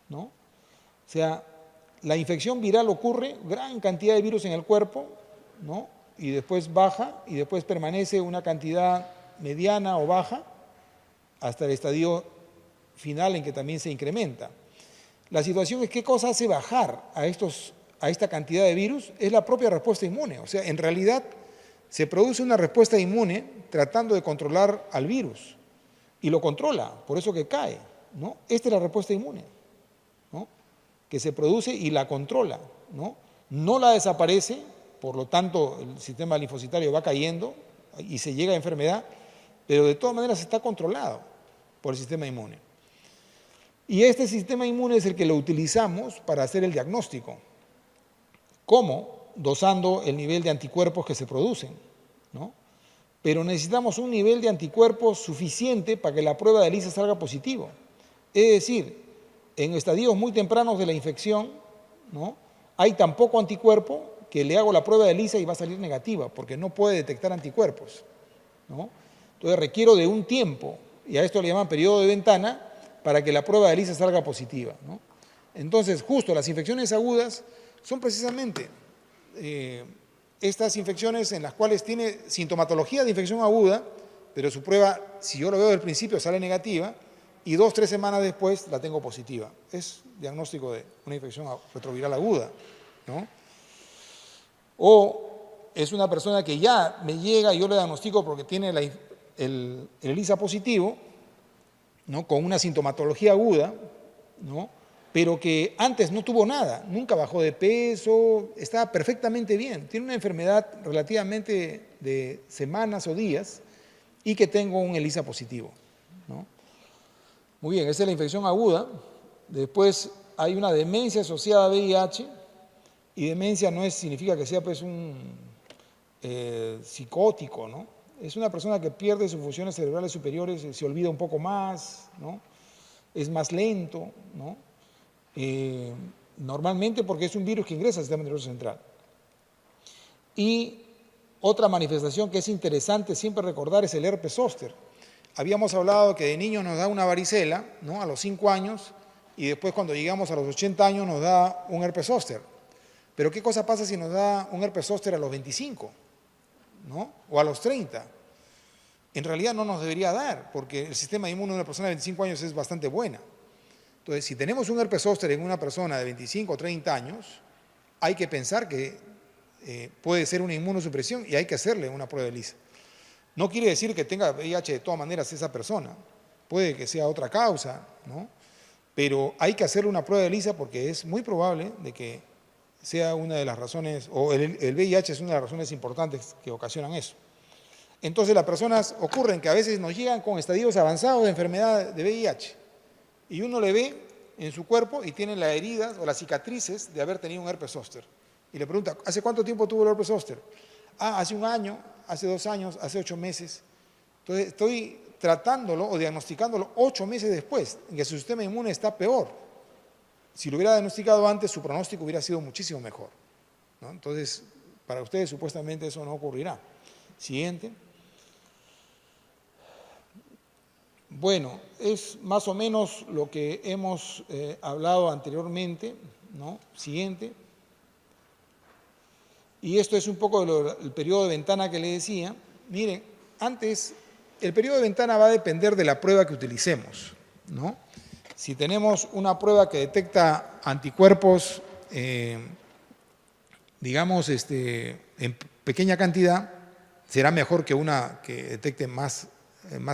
¿no? O sea, la infección viral ocurre, gran cantidad de virus en el cuerpo, ¿no? Y después baja y después permanece una cantidad mediana o baja hasta el estadio final en que también se incrementa. La situación es qué cosa hace bajar a esta cantidad de virus, es la propia respuesta inmune. O sea, en realidad se produce una respuesta inmune tratando de controlar al virus y lo controla, por eso que cae, ¿no? Esta es la respuesta inmune, ¿no? Que se produce y la controla, ¿no? No la desaparece, por lo tanto el sistema linfocitario va cayendo y se llega a enfermedad, pero de todas maneras está controlado por el sistema inmune. Y este sistema inmune es el que lo utilizamos para hacer el diagnóstico. ¿Cómo? Dosando el nivel de anticuerpos que se producen, ¿no? Pero necesitamos un nivel de anticuerpos suficiente para que la prueba de ELISA salga positivo. Es decir, en estadios muy tempranos de la infección, ¿no?, hay tan poco anticuerpo que le hago la prueba de ELISA y va a salir negativa, porque no puede detectar anticuerpos, ¿no? Entonces requiero de un tiempo, y a esto le llaman periodo de ventana, para que la prueba de ELISA salga positiva, ¿no? Entonces, justo las infecciones agudas son precisamente estas infecciones en las cuales tiene sintomatología de infección aguda, pero su prueba, si yo lo veo desde el principio, sale negativa, y 2 o 3 semanas después la tengo positiva. Es diagnóstico de una infección retroviral aguda, ¿no? O es una persona que ya me llega y yo le diagnostico porque tiene el ELISA positivo, ¿no?, con una sintomatología aguda, ¿no?, pero que antes no tuvo nada, nunca bajó de peso, estaba perfectamente bien. Tiene una enfermedad relativamente de semanas o días y que tengo un ELISA positivo, ¿no? Muy bien, esa es la infección aguda. Después hay una demencia asociada a VIH, y demencia no significa que sea pues un psicótico, ¿no? Es una persona que pierde sus funciones cerebrales superiores, se olvida un poco más, ¿no? Es más lento, ¿no? Normalmente porque es un virus que ingresa al sistema nervioso central. Y otra manifestación que es interesante siempre recordar es el herpes zóster. Habíamos hablado que de niños nos da una varicela, ¿no? A los 5 años, y después cuando llegamos a los 80 años nos da un herpes zóster. Pero ¿qué cosa pasa si nos da un herpes zóster a los 25, ¿no? O a los 30? En realidad no nos debería dar, porque el sistema inmune de una persona de 25 años es bastante buena. Entonces, si tenemos un herpes zóster en una persona de 25 o 30 años, hay que pensar que puede ser una inmunosupresión y hay que hacerle una prueba de ELISA. No quiere decir que tenga VIH de todas maneras esa persona, puede que sea otra causa, ¿no? Pero hay que hacerle una prueba de ELISA porque es muy probable de que sea una de las razones, o el VIH es una de las razones importantes que ocasionan eso. Entonces las personas ocurren que a veces nos llegan con estadios avanzados de enfermedad de VIH y uno le ve en su cuerpo y tiene las heridas o las cicatrices de haber tenido un herpes zóster. Y le pregunta, ¿hace cuánto tiempo tuvo el herpes zóster? Ah, hace 1 año, hace 2 años, hace 8 meses. Entonces estoy tratándolo o diagnosticándolo 8 meses después, en que su sistema inmune está peor. Si lo hubiera diagnosticado antes, su pronóstico hubiera sido muchísimo mejor, ¿no? Entonces, para ustedes supuestamente eso no ocurrirá. Siguiente. Bueno, es más o menos lo que hemos hablado anteriormente, ¿no? Siguiente. Y esto es un poco el periodo de ventana que le decía. Miren, antes, el periodo de ventana va a depender de la prueba que utilicemos, ¿no? Si tenemos una prueba que detecta anticuerpos, digamos, en pequeña cantidad, será mejor que una que detecte más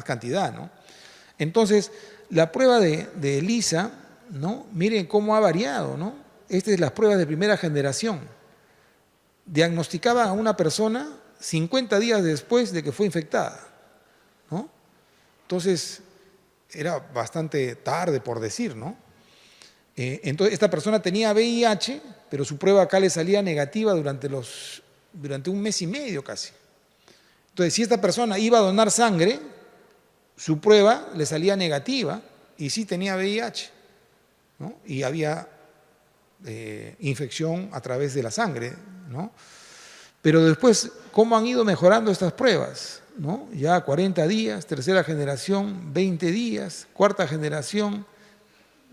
cantidad, ¿no? Entonces, la prueba de ELISA, ¿no? Miren cómo ha variado, ¿no? Estas son las pruebas de primera generación. Diagnosticaba a una persona 50 días después de que fue infectada, ¿no? Entonces, era bastante tarde por decir, ¿no? Entonces, esta persona tenía VIH, pero su prueba acá le salía negativa durante 1 mes y medio casi. Entonces, si esta persona iba a donar sangre, su prueba le salía negativa y sí tenía VIH, ¿no? Y había infección a través de la sangre, ¿no? Pero después, ¿cómo han ido mejorando estas pruebas? ¿No? Ya 40 días, tercera generación, 20 días, cuarta generación,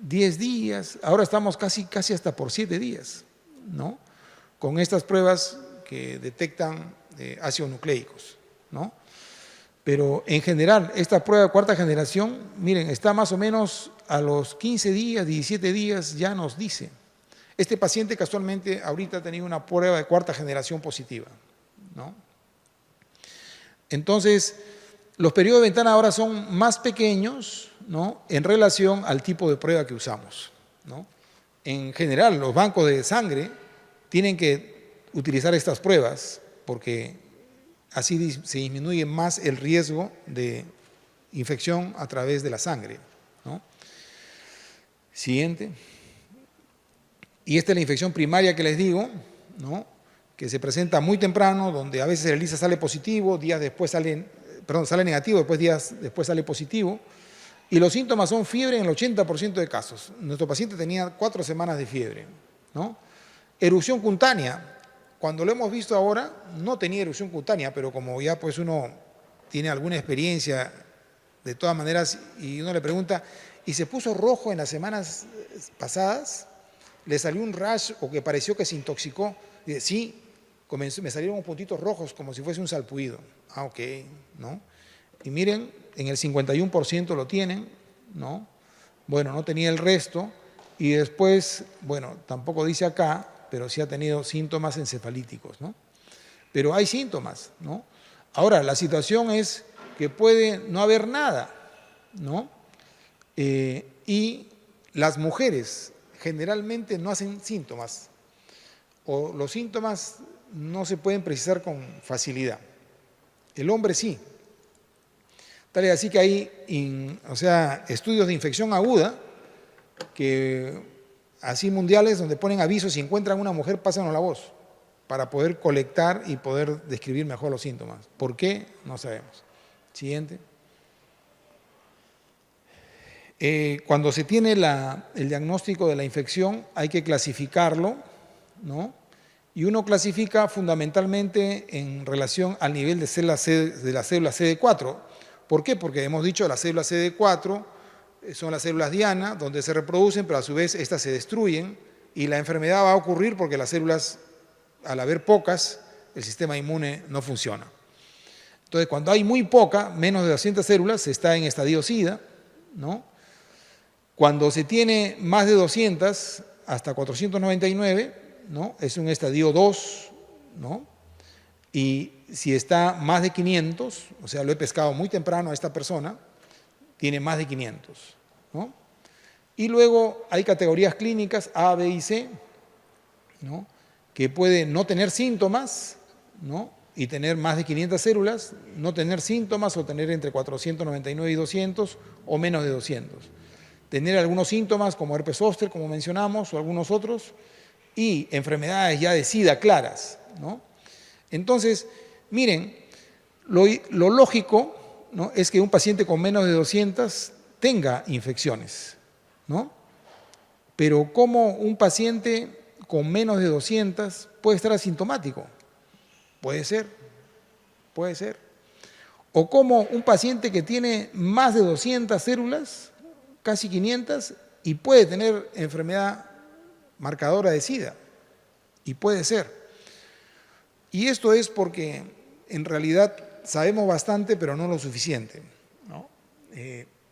10 días, ahora estamos casi hasta por 7 días, ¿no? Con estas pruebas que detectan ácidos nucleicos, ¿no? Pero en general, esta prueba de cuarta generación, miren, está más o menos a los 15 días, 17 días, ya nos dice. Este paciente casualmente ahorita ha tenido una prueba de cuarta generación positiva, ¿no? Entonces, los periodos de ventana ahora son más pequeños, ¿no? En relación al tipo de prueba que usamos, ¿no? En general, los bancos de sangre tienen que utilizar estas pruebas porque así se disminuye más el riesgo de infección a través de la sangre, ¿no? Siguiente. Y esta es la infección primaria que les digo, ¿no? Que se presenta muy temprano, donde a veces el ELISA sale positivo, sale negativo, días después sale positivo, y los síntomas son fiebre en el 80% de casos. Nuestro paciente tenía 4 semanas de fiebre, ¿no? Erupción cutánea. Cuando lo hemos visto ahora, no tenía erupción cutánea, pero como ya pues uno tiene alguna experiencia, de todas maneras, y uno le pregunta, ¿y se puso rojo en las semanas pasadas? ¿Le salió un rash o que pareció que se intoxicó? Dice, sí, me salieron unos puntitos rojos como si fuese un salpullido. Ah, ok, ¿no? Y miren, en el 51% lo tienen, ¿no? Bueno, no tenía el resto, y después, bueno, tampoco dice acá, pero sí ha tenido síntomas encefalíticos, ¿no? Pero hay síntomas, ¿no? Ahora, la situación es que puede no haber nada, ¿no? Y las mujeres generalmente no hacen síntomas, o los síntomas no se pueden precisar con facilidad. El hombre sí. Tal es así que hay estudios de infección aguda que así mundiales donde ponen avisos: si encuentran una mujer, pásanos la voz, para poder colectar y poder describir mejor los síntomas. ¿Por qué? No sabemos. Siguiente. Cuando se tiene el diagnóstico de la infección, hay que clasificarlo, ¿no? Y uno clasifica fundamentalmente en relación al nivel de la célula CD4. ¿Por qué? Porque hemos dicho que las células CD4 son las células diana, donde se reproducen, pero a su vez estas se destruyen, y la enfermedad va a ocurrir porque las células, al haber pocas, el sistema inmune no funciona. Entonces, cuando hay muy poca, menos de 200 células, se está en estadio SIDA, ¿no? Cuando se tiene más de 200, hasta 499, ¿no? Es un estadio 2, ¿no? Y si está más de 500, o sea, lo he pescado muy temprano a esta persona, tiene más de 500, ¿no? Y luego hay categorías clínicas A, B y C, ¿no? Que puede no tener síntomas, ¿no? Y tener más de 500 células, no tener síntomas o tener entre 499 y 200 o menos de 200. Tener algunos síntomas como herpes zóster, como mencionamos, o algunos otros, y enfermedades ya de SIDA claras, ¿no? Entonces, miren, lo lógico, ¿no?, es que un paciente con menos de 200 tenga infecciones, ¿no? Pero ¿cómo un paciente con menos de 200 puede estar asintomático? Puede ser, puede ser. O ¿cómo un paciente que tiene más de 200 células, casi 500, y puede tener enfermedad marcadora de SIDA? Y puede ser. Y esto es porque en realidad sabemos bastante, pero no lo suficiente, ¿no?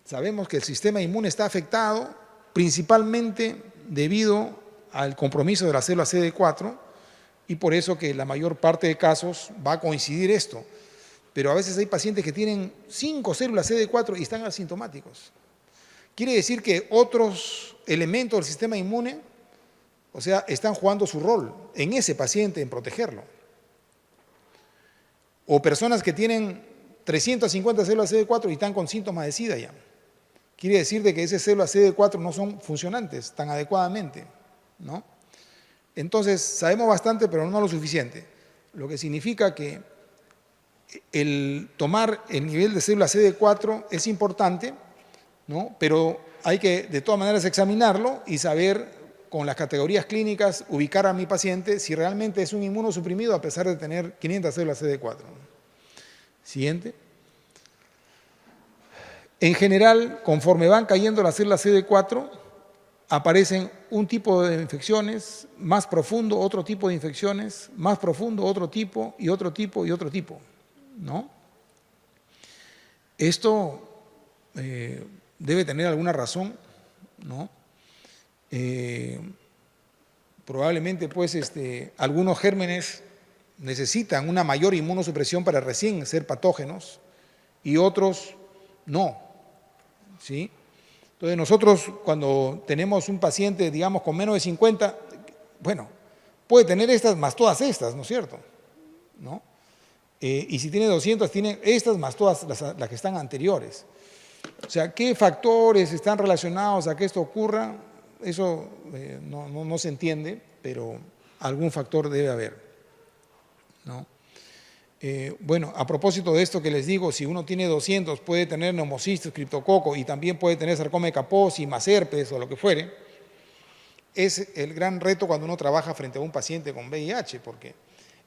Sabemos que el sistema inmune está afectado principalmente debido al compromiso de la célula CD4, y por eso que la mayor parte de casos va a coincidir esto. Pero a veces hay pacientes que tienen 5 células CD4 y están asintomáticos. Quiere decir que otros elementos del sistema inmune, o sea, están jugando su rol en ese paciente, en protegerlo. O personas que tienen 350 células CD4 y están con síntomas de SIDA ya. Quiere decir de que esas células CD4 no son funcionantes tan adecuadamente, ¿no? Entonces, sabemos bastante, pero no lo suficiente. Lo que significa que el tomar el nivel de células CD4 es importante, ¿no? Pero hay que de todas maneras examinarlo y saber con las categorías clínicas ubicar a mi paciente si realmente es un inmunosuprimido a pesar de tener 500 células CD4. Siguiente. En general, conforme van cayendo las células CD4, aparecen un tipo de infecciones, más profundo otro tipo de infecciones, más profundo otro tipo y otro tipo y otro tipo, ¿no? Esto debe tener alguna razón, ¿no? Probablemente pues algunos gérmenes necesitan una mayor inmunosupresión para recién ser patógenos y otros no, ¿sí? Entonces nosotros cuando tenemos un paciente, digamos, con menos de 50, bueno, puede tener estas más todas estas, ¿no es cierto? ¿No? Y si tiene 200, tiene estas más todas las que están anteriores. O sea, ¿qué factores están relacionados a que esto ocurra? Eso no se entiende, pero algún factor debe haber, ¿no? Bueno, a propósito de esto que les digo, si uno tiene 200 puede tener neumocistis, criptococo y también puede tener sarcoma de Kaposi, más herpes o lo que fuere. Es el gran reto cuando uno trabaja frente a un paciente con VIH, porque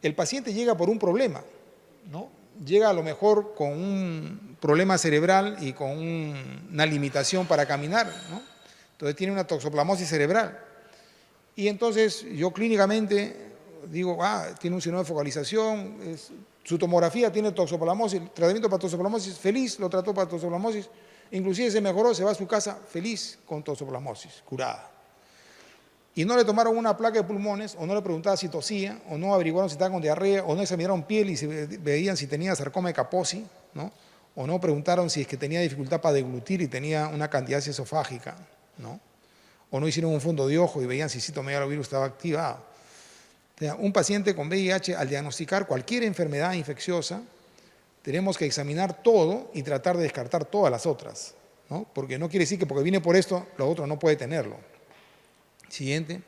el paciente llega por un problema, ¿no? Llega a lo mejor con un problema cerebral y con una limitación para caminar, ¿no? Entonces tiene una toxoplasmosis cerebral. Y entonces yo clínicamente digo, tiene un síndrome de focalización, su tomografía tiene toxoplasmosis, el tratamiento para toxoplasmosis, feliz, lo trató para toxoplasmosis, inclusive se mejoró, se va a su casa feliz con toxoplasmosis, curada. Y no le tomaron una placa de pulmones, o no le preguntaban si tosía, o no averiguaron si estaba con diarrea, o no examinaron piel y se veían si tenía sarcoma de Kaposi, ¿no? O no preguntaron si es que tenía dificultad para deglutir y tenía una candidiasis esofágica, ¿no? o no hicieron un fondo de ojo y veían si citomegalovirus estaba activado. O sea, un paciente con VIH, al diagnosticar cualquier enfermedad infecciosa, tenemos que examinar todo y tratar de descartar todas las otras, ¿no? Porque no quiere decir que porque viene por esto, lo otro no puede tenerlo. Siguiente.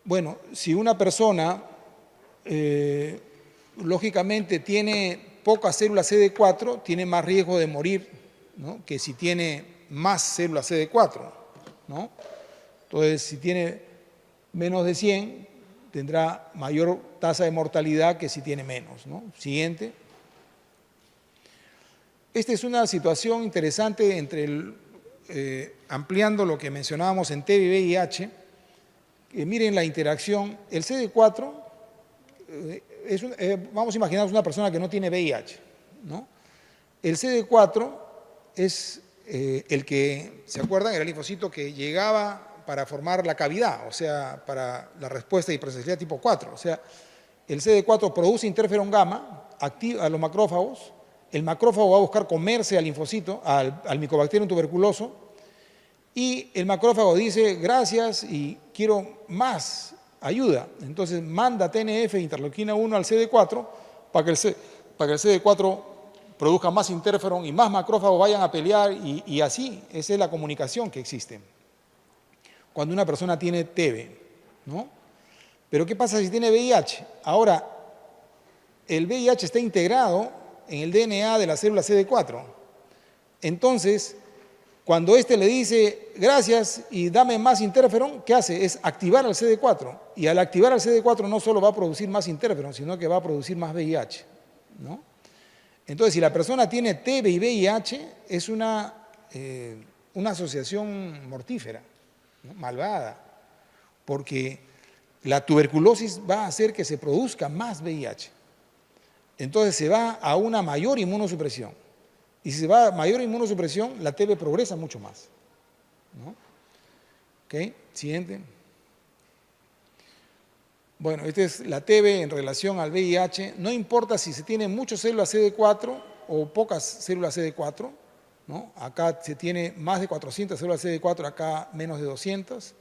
Bueno, si una persona lógicamente tiene pocas células CD4, tiene más riesgo de morir, ¿no?, que si tiene más células CD4, ¿no? Entonces, si tiene menos de 100, tendrá mayor tasa de mortalidad que si tiene menos, ¿no? Siguiente. Esta es una situación interesante ampliando lo que mencionábamos en TB y VIH. Miren la interacción. El CD4, vamos a imaginar una persona que no tiene VIH, ¿no? El CD4 es el que, ¿se acuerdan? Era el linfocito que llegaba para formar la cavidad, o sea, para la respuesta de hipersensibilidad tipo 4. O sea, el CD4 produce interferón gamma, activa a los macrófagos, el macrófago va a buscar comerse al linfocito, al Mycobacterium tuberculoso, y el macrófago dice, gracias y quiero más ayuda. Entonces manda TNF, interleuquina 1 al CD4 para que el CD4 produzca más interferón y más macrófagos vayan a pelear y así, esa es la comunicación que existe cuando una persona tiene TB, ¿no? Pero ¿qué pasa si tiene VIH? Ahora, el VIH está integrado en el DNA de la célula CD4. Entonces, cuando éste le dice gracias y dame más interferón, ¿qué hace? Es activar al CD4. Y al activar al CD4 no solo va a producir más interferón, sino que va a producir más VIH, ¿no? Entonces, si la persona tiene TB y VIH, es una asociación mortífera, ¿no?, malvada, porque la tuberculosis va a hacer que se produzca más VIH. Entonces se va a una mayor inmunosupresión. Y si se va a mayor inmunosupresión, la TB progresa mucho más, ¿no? Ok, siguiente. Bueno, esta es la TB en relación al VIH. No importa si se tiene muchas células CD4 o pocas células CD4, ¿no? Acá se tiene más de 400 células CD4, acá menos de 200.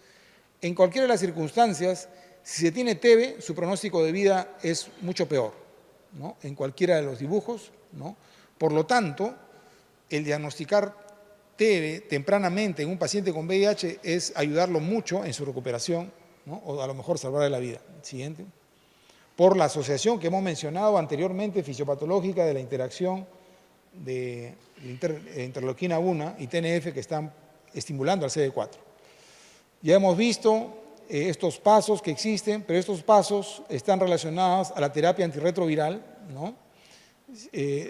En cualquiera de las circunstancias, si se tiene TB, su pronóstico de vida es mucho peor, ¿no?, en cualquiera de los dibujos, ¿no? Por lo tanto, el diagnosticar TB tempranamente en un paciente con VIH es ayudarlo mucho en su recuperación, ¿no?, o a lo mejor salvarle la vida. Siguiente. Por la asociación que hemos mencionado anteriormente, fisiopatológica, de la interacción de interleuquina 1 y TNF que están estimulando al CD4. Ya hemos visto estos pasos que existen, pero estos pasos están relacionados a la terapia antirretroviral, ¿no?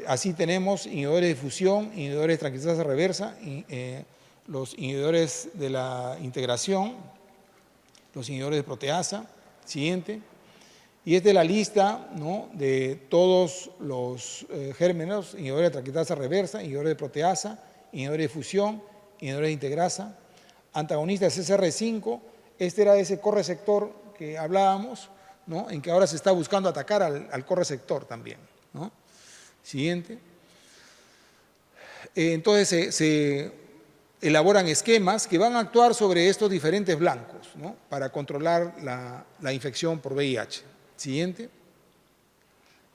Así tenemos inhibidores de fusión, inhibidores de tranquilizasa reversa, los inhibidores de la integración, los inhibidores de proteasa. Siguiente. Y esta es la lista, ¿no?, de todos los gérmenes, inhibidores de tranquilizasa reversa, inhibidores de proteasa, inhibidores de fusión, inhibidores de integrasa, antagonistas CCR5. Este era ese correceptor que hablábamos, ¿no?, en que ahora se está buscando atacar al correceptor también, ¿no? Siguiente. Entonces se elaboran esquemas que van a actuar sobre estos diferentes blancos, ¿no?, para controlar la infección por VIH. Siguiente.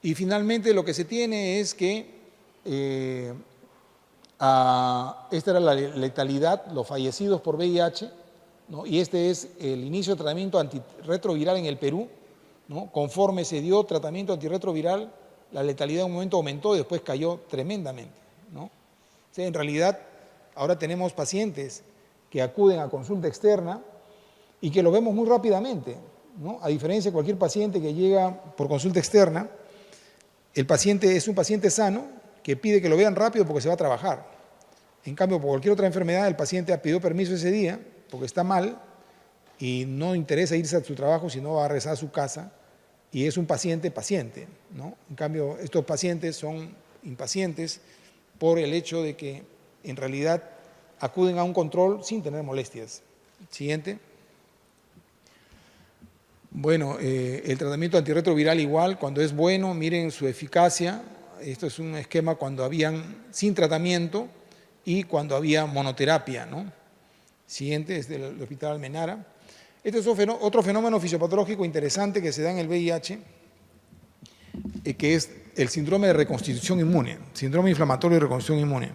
Y finalmente lo que se tiene es que esta era la letalidad, los fallecidos por VIH, ¿no?, y este es el inicio de tratamiento antirretroviral en el Perú, ¿no? Conforme se dio tratamiento antirretroviral, la letalidad en un momento aumentó y después cayó tremendamente, ¿no? O sea, en realidad, ahora tenemos pacientes que acuden a consulta externa y que lo vemos muy rápidamente, ¿no? A diferencia de cualquier paciente que llega por consulta externa, el paciente es un paciente sano que pide que lo vean rápido porque se va a trabajar. En cambio, por cualquier otra enfermedad, el paciente ha pedido permiso ese día porque está mal y no interesa irse a su trabajo, sino va a regresar a su casa, y es un paciente, ¿no? En cambio, estos pacientes son impacientes por el hecho de que en realidad acuden a un control sin tener molestias. Siguiente. Bueno, el tratamiento antirretroviral igual, cuando es bueno, miren su eficacia. Esto es un esquema cuando habían sin tratamiento y cuando había monoterapia, ¿no? Siguiente es del Hospital Almenara. Este es otro fenómeno fisiopatológico interesante que se da en el VIH, que es el síndrome de reconstitución inmune, síndrome inflamatorio de reconstitución inmune.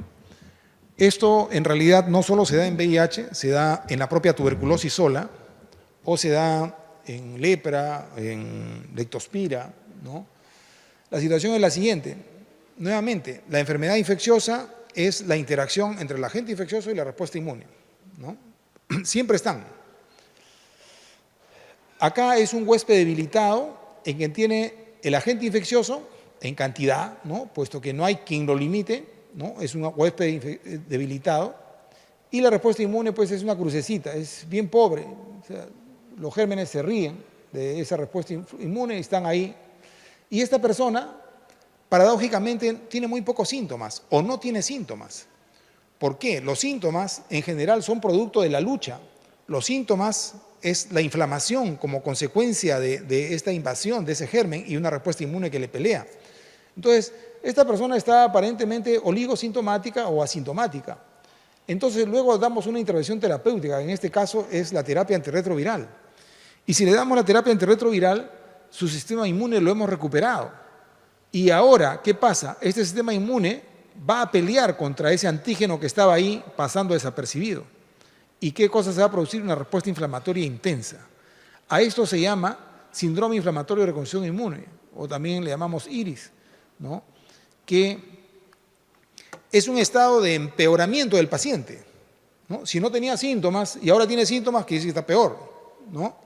Esto en realidad no solo se da en VIH, se da en la propia tuberculosis sola, o se da en lepra, en leptospira, ¿no? La situación es la siguiente. Nuevamente, la enfermedad infecciosa es la interacción entre el agente infeccioso y la respuesta inmune, ¿no? Siempre están. Acá es un huésped debilitado en quien tiene el agente infeccioso en cantidad, ¿no? Puesto que no hay quien lo limite, ¿no? Es un huésped debilitado, y la respuesta inmune pues es una crucecita, es bien pobre. O sea, los gérmenes se ríen de esa respuesta inmune y están ahí. Y esta persona, paradójicamente, tiene muy pocos síntomas o no tiene síntomas. ¿Por qué? Los síntomas en general son producto de la lucha. Los síntomas es la inflamación como consecuencia de esta invasión de ese germen y una respuesta inmune que le pelea. Entonces, esta persona está aparentemente oligosintomática o asintomática. Entonces, luego damos una intervención terapéutica, en este caso es la terapia antirretroviral. Y si le damos la terapia antirretroviral, su sistema inmune lo hemos recuperado. Y ahora, ¿qué pasa? Este sistema inmune va a pelear contra ese antígeno que estaba ahí pasando desapercibido. ¿Y qué cosa se va a producir? Una respuesta inflamatoria intensa. A esto se llama síndrome inflamatorio de reconstrucción inmune, o también le llamamos IRIS, ¿no? Que es un estado de empeoramiento del paciente, ¿no? Si no tenía síntomas y ahora tiene síntomas, quiere decir que está peor, ¿no?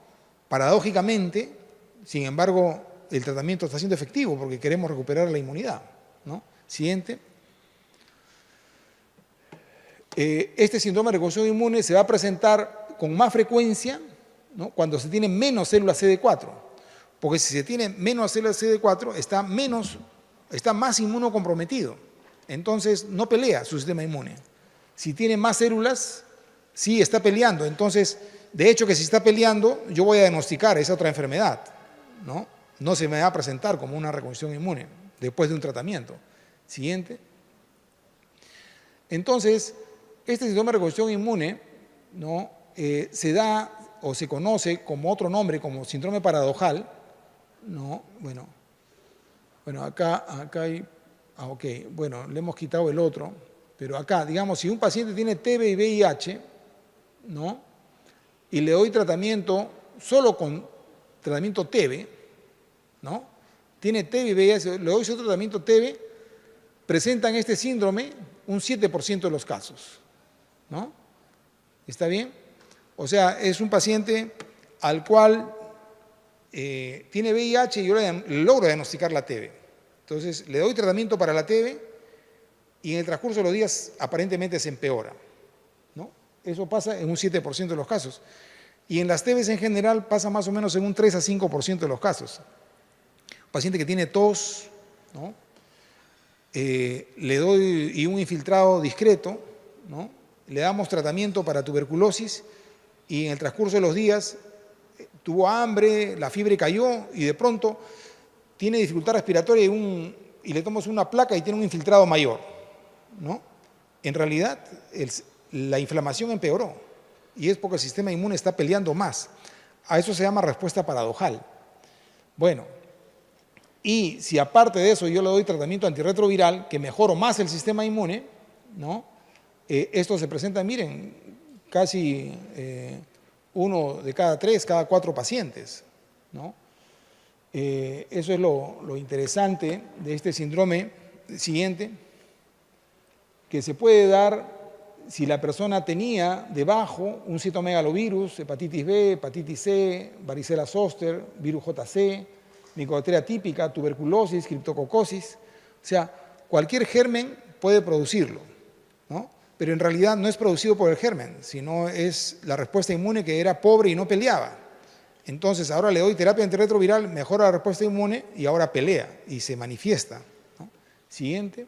Paradójicamente, sin embargo, el tratamiento está siendo efectivo porque queremos recuperar la inmunidad, ¿no? Siguiente. Este síndrome de reconstrucción inmune se va a presentar con más frecuencia, ¿no? Cuando se tiene menos células CD4, porque si se tiene menos células CD4 está más inmunocomprometido, entonces no pelea su sistema inmune. Si tiene más células, sí está peleando, entonces de hecho que si está peleando yo voy a diagnosticar esa otra enfermedad, ¿no? No se me va a presentar como una reconstrucción inmune después de un tratamiento. Siguiente. Entonces, este síndrome de reconstrucción inmune, ¿no? Se da o se conoce como otro nombre, como síndrome paradojal, ¿no? Bueno, acá hay, ok, bueno, le hemos quitado el otro, pero acá, digamos, si un paciente tiene TB y VIH, ¿no? Y le doy tratamiento solo con tratamiento TB, ¿no? Tiene TB y VIH, le doy su tratamiento TB, presentan este síndrome un 7% de los casos, ¿no? ¿Está bien? O sea, es un paciente al cual tiene VIH y yo le logro diagnosticar la TB. Entonces, le doy tratamiento para la TB y en el transcurso de los días aparentemente se empeora, ¿no? Eso pasa en un 7% de los casos. Y en las TBs en general pasa más o menos en un 3 a 5% de los casos. Paciente que tiene tos, ¿no? Le doy y un infiltrado discreto, ¿no? Le damos tratamiento para tuberculosis y en el transcurso de los días tuvo hambre, la fiebre cayó y de pronto tiene dificultad respiratoria y le tomamos una placa y tiene un infiltrado mayor, ¿no? En realidad la inflamación empeoró y es porque el sistema inmune está peleando más. A eso se llama respuesta paradojal. Bueno, y si aparte de eso yo le doy tratamiento antirretroviral que mejoro más el sistema inmune, ¿no? Esto se presenta, miren, casi 1 de cada 3, cada 4 pacientes, ¿no? Eso es lo interesante de este síndrome siguiente, que se puede dar si la persona tenía debajo un citomegalovirus, hepatitis B, hepatitis C, varicela zoster, virus JC, micobacteria típica, tuberculosis, criptococosis. O sea, cualquier germen puede producirlo, ¿no? Pero en realidad no es producido por el germen, sino es la respuesta inmune que era pobre y no peleaba. Entonces ahora le doy terapia antirretroviral, mejora la respuesta inmune y ahora pelea y se manifiesta, ¿no? Siguiente.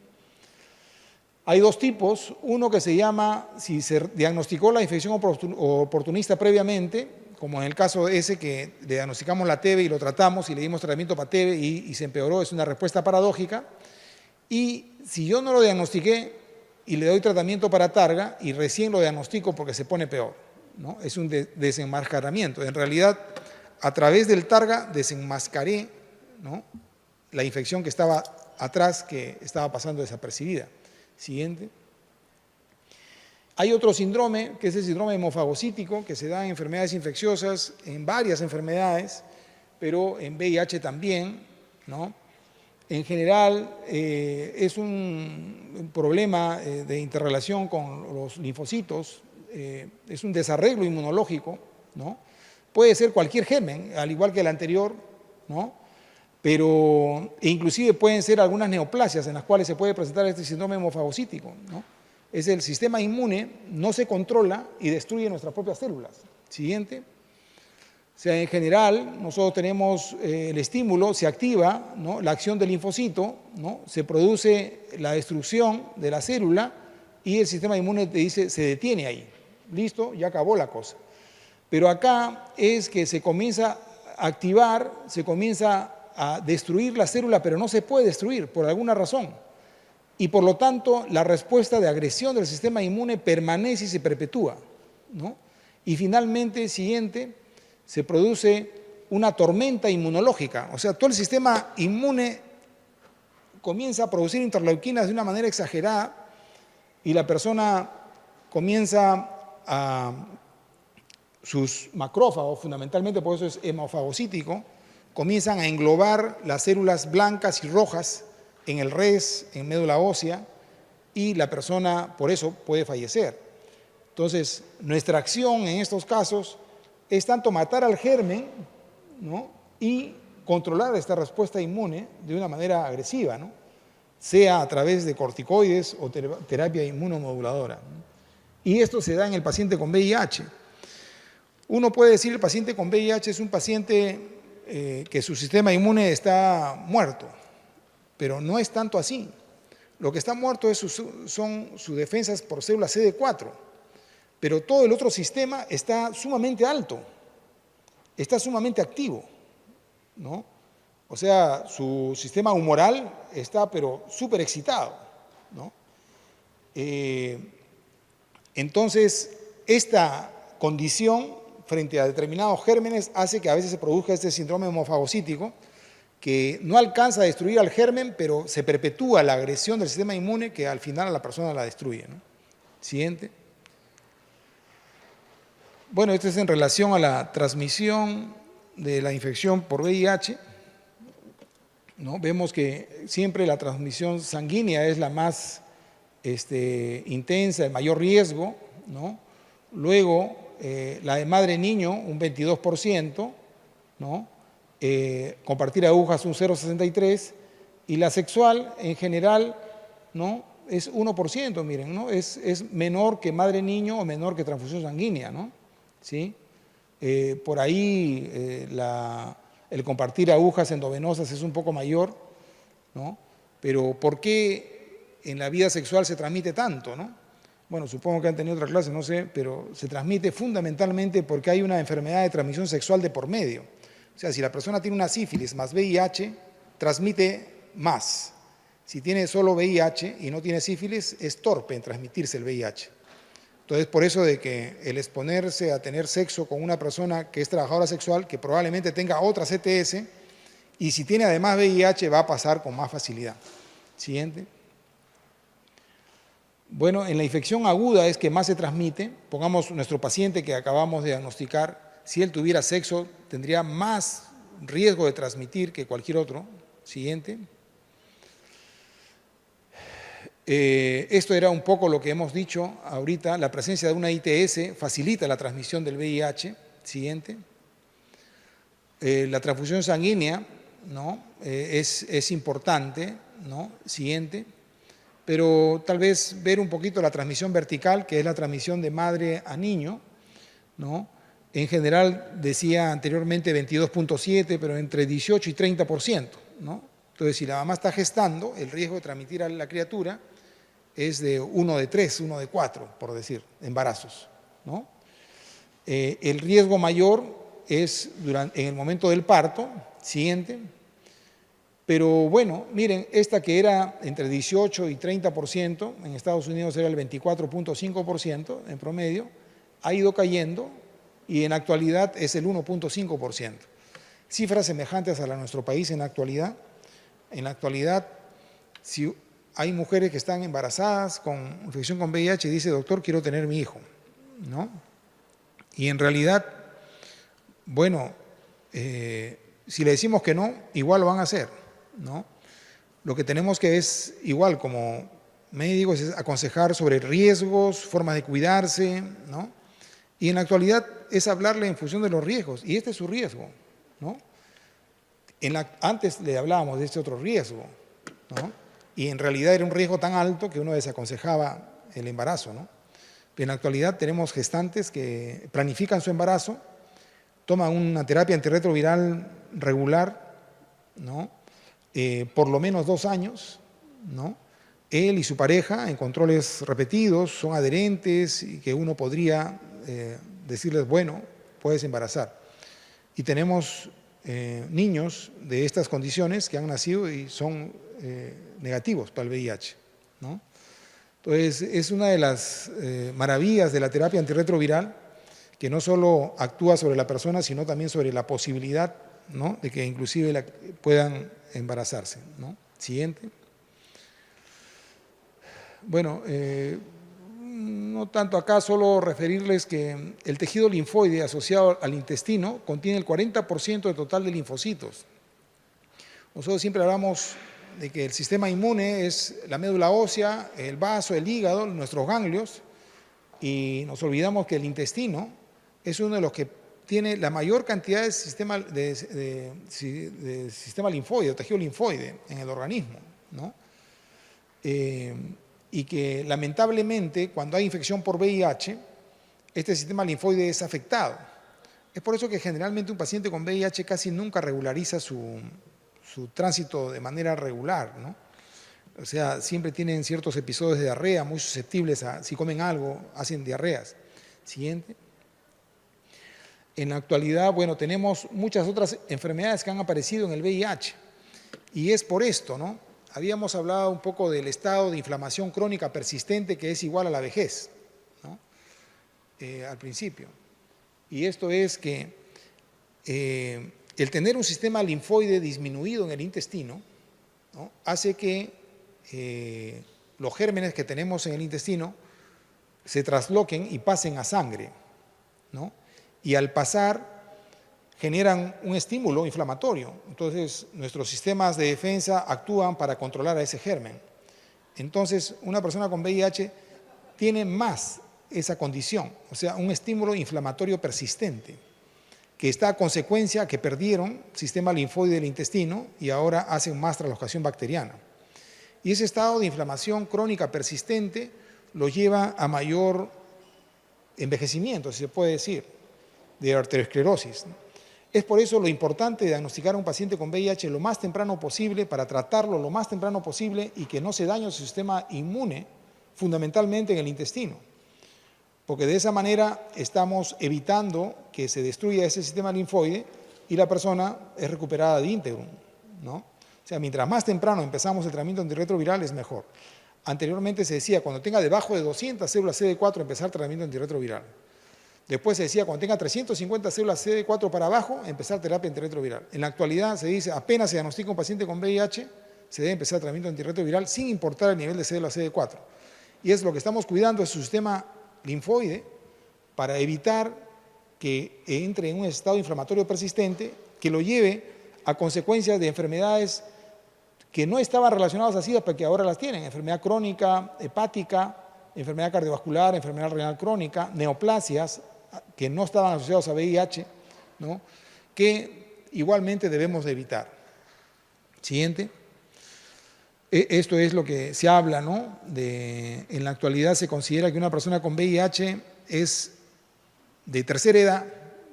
Hay dos tipos, uno que se llama, si se diagnosticó la infección oportunista previamente, como en el caso ese que le diagnosticamos la TB y lo tratamos y le dimos tratamiento para TB y se empeoró, es una respuesta paradójica. Y si yo no lo diagnostiqué, y le doy tratamiento para targa y recién lo diagnostico porque se pone peor, ¿no? Es un desenmascaramiento. En realidad, a través del targa desenmascaré, ¿no?, la infección que estaba atrás, que estaba pasando desapercibida. Siguiente. Hay otro síndrome, que es el síndrome hemofagocítico, que se da en enfermedades infecciosas, en varias enfermedades, pero en VIH también, ¿no? En general, es un problema de interrelación con los linfocitos, es un desarreglo inmunológico, ¿no? Puede ser cualquier germen, al igual que el anterior, ¿no? Pero inclusive pueden ser algunas neoplasias en las cuales se puede presentar este síndrome hemofagocítico, ¿no? Es el sistema inmune, no se controla y destruye nuestras propias células. Siguiente. O sea, en general, nosotros tenemos el estímulo, se activa, ¿no?, la acción del linfocito, ¿no?, se produce la destrucción de la célula y el sistema inmune te dice, se detiene ahí. Listo, ya acabó la cosa. Pero acá es que se comienza a activar, se comienza a destruir la célula, pero no se puede destruir por alguna razón. Y por lo tanto, la respuesta de agresión del sistema inmune permanece y se perpetúa, ¿no? Y finalmente, siguiente, se produce una tormenta inmunológica. O sea, todo el sistema inmune comienza a producir interleuquinas de una manera exagerada y la persona comienza a... sus macrófagos, fundamentalmente por eso es hemofagocítico, comienzan a englobar las células blancas y rojas en el res, en médula ósea, y la persona por eso puede fallecer. Entonces, nuestra acción en estos casos es tanto matar al germen, ¿no?, y controlar esta respuesta inmune de una manera agresiva, ¿no?, sea a través de corticoides o terapia inmunomoduladora, ¿no? Y esto se da en el paciente con VIH. Uno puede decir que el paciente con VIH es un paciente que su sistema inmune está muerto, pero no es tanto así. Lo que está muerto son sus defensas por células CD4, pero todo el otro sistema está sumamente alto, está sumamente activo, ¿no? O sea, su sistema humoral está pero súper excitado, ¿no? Entonces, esta condición frente a determinados gérmenes hace que a veces se produzca este síndrome hemofagocítico, que no alcanza a destruir al germen, pero se perpetúa la agresión del sistema inmune que al final a la persona la destruye, ¿no? Siguiente. Bueno, esto es en relación a la transmisión de la infección por VIH, ¿no? Vemos que siempre la transmisión sanguínea es la más intensa, el mayor riesgo, ¿no? Luego, la de madre-niño, un 22%, ¿no? Compartir agujas, un 0,63%, y la sexual, en general, ¿no?, es 1%, miren, ¿no? Es menor que madre-niño o menor que transfusión sanguínea, ¿no? ¿Sí? Por ahí el compartir agujas endovenosas es un poco mayor, ¿no? Pero ¿por qué en la vida sexual se transmite tanto, ¿no? Bueno, supongo que han tenido otra clase, no sé, pero se transmite fundamentalmente porque hay una enfermedad de transmisión sexual de por medio. O sea, si la persona tiene una sífilis más VIH, transmite más. Si tiene solo VIH y no tiene sífilis, es torpe en transmitirse el VIH. Entonces, por eso de que el exponerse a tener sexo con una persona que es trabajadora sexual, que probablemente tenga otra CTS, y si tiene además VIH, va a pasar con más facilidad. Siguiente. Bueno, en la infección aguda es que más se transmite. Pongamos nuestro paciente que acabamos de diagnosticar, si él tuviera sexo, tendría más riesgo de transmitir que cualquier otro. Siguiente. Esto era un poco lo que hemos dicho ahorita. La presencia de una ITS facilita la transmisión del VIH. Siguiente. La transfusión sanguínea, ¿no?, es importante, ¿no? Siguiente. Pero tal vez ver un poquito la transmisión vertical, que es la transmisión de madre a niño, ¿no? En general decía anteriormente 22.7, pero entre 18 y 30%, ¿no? Entonces, si la mamá está gestando, el riesgo de transmitir a la criatura es de 1 de 3, 1 de 4, por decir, embarazos, ¿no? El riesgo mayor es en el momento del parto. Siguiente. Pero bueno, miren, esta que era entre 18 y 30%, en Estados Unidos era el 24.5% en promedio, ha ido cayendo y en la actualidad es el 1.5%. Cifras semejantes a la de nuestro país en la actualidad. En la actualidad, si hay mujeres que están embarazadas con infección con VIH y dice, doctor, quiero tener mi hijo, ¿no? Y en realidad, bueno, si le decimos que no, igual lo van a hacer, ¿no? Lo que tenemos que es, igual como médicos, es aconsejar sobre riesgos, formas de cuidarse, ¿no? Y en la actualidad es hablarle en función de los riesgos, y este es su riesgo, ¿no? Antes le hablábamos de este otro riesgo, ¿no? Y en realidad era un riesgo tan alto que uno desaconsejaba el embarazo, ¿no? En la actualidad tenemos gestantes que planifican su embarazo, toman una terapia antirretroviral regular, ¿no? Por lo menos 2 años, ¿no? Él y su pareja en controles repetidos son adherentes y que uno podría decirles, bueno, puedes embarazar. Y tenemos niños de estas condiciones que han nacido y son negativos para el VIH, ¿no? Entonces, es una de las maravillas de la terapia antirretroviral, que no solo actúa sobre la persona, sino también sobre la posibilidad, ¿no?, de que inclusive puedan embarazarse, ¿no? Siguiente. Bueno, no tanto acá, solo referirles que el tejido linfoide asociado al intestino contiene el 40% del total de linfocitos. Nosotros siempre hablamos de que el sistema inmune es la médula ósea, el vaso, el hígado, nuestros ganglios, y nos olvidamos que el intestino es uno de los que tiene la mayor cantidad de sistema linfoide, de tejido linfoide en el organismo, ¿no? Y que lamentablemente cuando hay infección por VIH, este sistema linfoide es afectado. Es por eso que generalmente un paciente con VIH casi nunca regulariza su tránsito de manera regular, ¿no? O sea, siempre tienen ciertos episodios de diarrea, muy susceptibles a, si comen algo, hacen diarreas. Siguiente. En la actualidad, bueno, tenemos muchas otras enfermedades que han aparecido en el VIH. Y es por esto, ¿no? Habíamos hablado un poco del estado de inflamación crónica persistente que es igual a la vejez, ¿no? Al principio. Y esto es que el tener un sistema linfoide disminuido en el intestino, ¿no?, hace que los gérmenes que tenemos en el intestino se trasloquen y pasen a sangre, ¿no? Y al pasar generan un estímulo inflamatorio. Entonces, nuestros sistemas de defensa actúan para controlar a ese germen. Entonces, una persona con VIH tiene más esa condición, o sea, un estímulo inflamatorio persistente, que está a consecuencia que perdieron sistema linfoide del intestino y ahora hacen más traslocación bacteriana. Y ese estado de inflamación crónica persistente lo lleva a mayor envejecimiento, si se puede decir, de arteriosclerosis. Es por eso lo importante de diagnosticar a un paciente con VIH lo más temprano posible, para tratarlo lo más temprano posible y que no se dañe su sistema inmune, fundamentalmente en el intestino. Porque de esa manera estamos evitando que se destruya ese sistema linfoide y la persona es recuperada de íntegro, ¿no? O sea, mientras más temprano empezamos el tratamiento antirretroviral es mejor. Anteriormente se decía, cuando tenga debajo de 200 células CD4 empezar tratamiento antirretroviral. Después se decía, cuando tenga 350 células CD4 para abajo, empezar terapia antirretroviral. En la actualidad se dice, apenas se diagnostica un paciente con VIH, se debe empezar tratamiento antirretroviral sin importar el nivel de células CD4. Y es lo que estamos cuidando, es su sistema linfoide, para evitar que entre en un estado inflamatorio persistente que lo lleve a consecuencias de enfermedades que no estaban relacionadas a SIDA, pero que ahora las tienen: enfermedad crónica, hepática, enfermedad cardiovascular, enfermedad renal crónica, neoplasias que no estaban asociados a VIH, ¿no?, que igualmente debemos de evitar. Siguiente. Esto es lo que se habla, ¿no? En la actualidad se considera que una persona con VIH es de tercera edad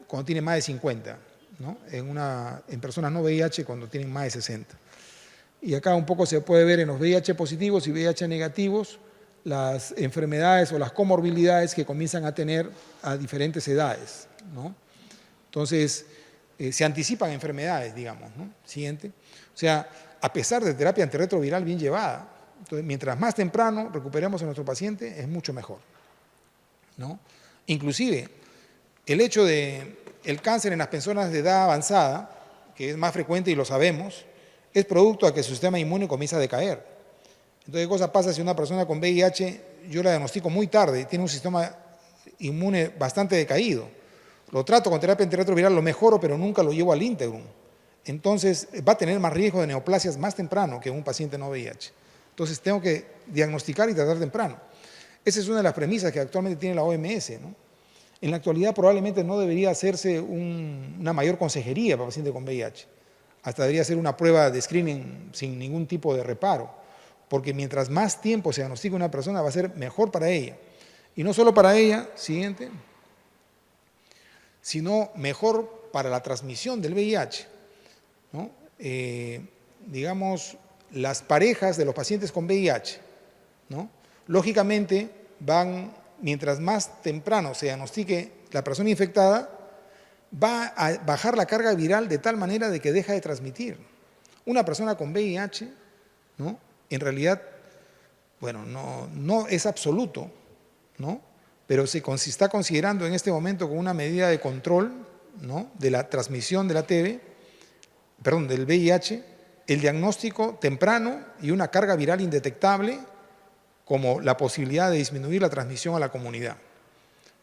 cuando tiene más de 50, ¿no? En personas no VIH cuando tienen más de 60. Y acá un poco se puede ver en los VIH positivos y VIH negativos las enfermedades o las comorbilidades que comienzan a tener a diferentes edades, ¿no? Entonces, se anticipan enfermedades, digamos, ¿no? Siguiente. O sea, a pesar de terapia antirretroviral bien llevada, entonces, mientras más temprano recuperemos a nuestro paciente, es mucho mejor, ¿no? Inclusive, el hecho de el cáncer en las personas de edad avanzada, que es más frecuente y lo sabemos, es producto de que su sistema inmune comienza a decaer. Entonces, ¿qué cosa pasa si una persona con VIH, yo la diagnostico muy tarde, tiene un sistema inmune bastante decaído? Lo trato con terapia antirretroviral, lo mejoro, pero nunca lo llevo al íntegro. Entonces, va a tener más riesgo de neoplasias más temprano que un paciente no VIH. Entonces, tengo que diagnosticar y tratar temprano. Esa es una de las premisas que actualmente tiene la OMS, ¿no? En la actualidad probablemente no debería hacerse una mayor consejería para pacientes con VIH. Hasta debería ser una prueba de screening sin ningún tipo de reparo, porque mientras más tiempo se diagnostique una persona va a ser mejor para ella. Y no solo para ella, siguiente, sino mejor para la transmisión del VIH, ¿no? Digamos, las parejas de los pacientes con VIH, ¿no? Lógicamente van, mientras más temprano se diagnostique la persona infectada, va a bajar la carga viral de tal manera de que deja de transmitir. Una persona con VIH, ¿no? En realidad, bueno, no es absoluto, ¿no? Pero se está considerando en este momento como una medida de control, ¿no?, de la transmisión de la del VIH, el diagnóstico temprano y una carga viral indetectable como la posibilidad de disminuir la transmisión a la comunidad.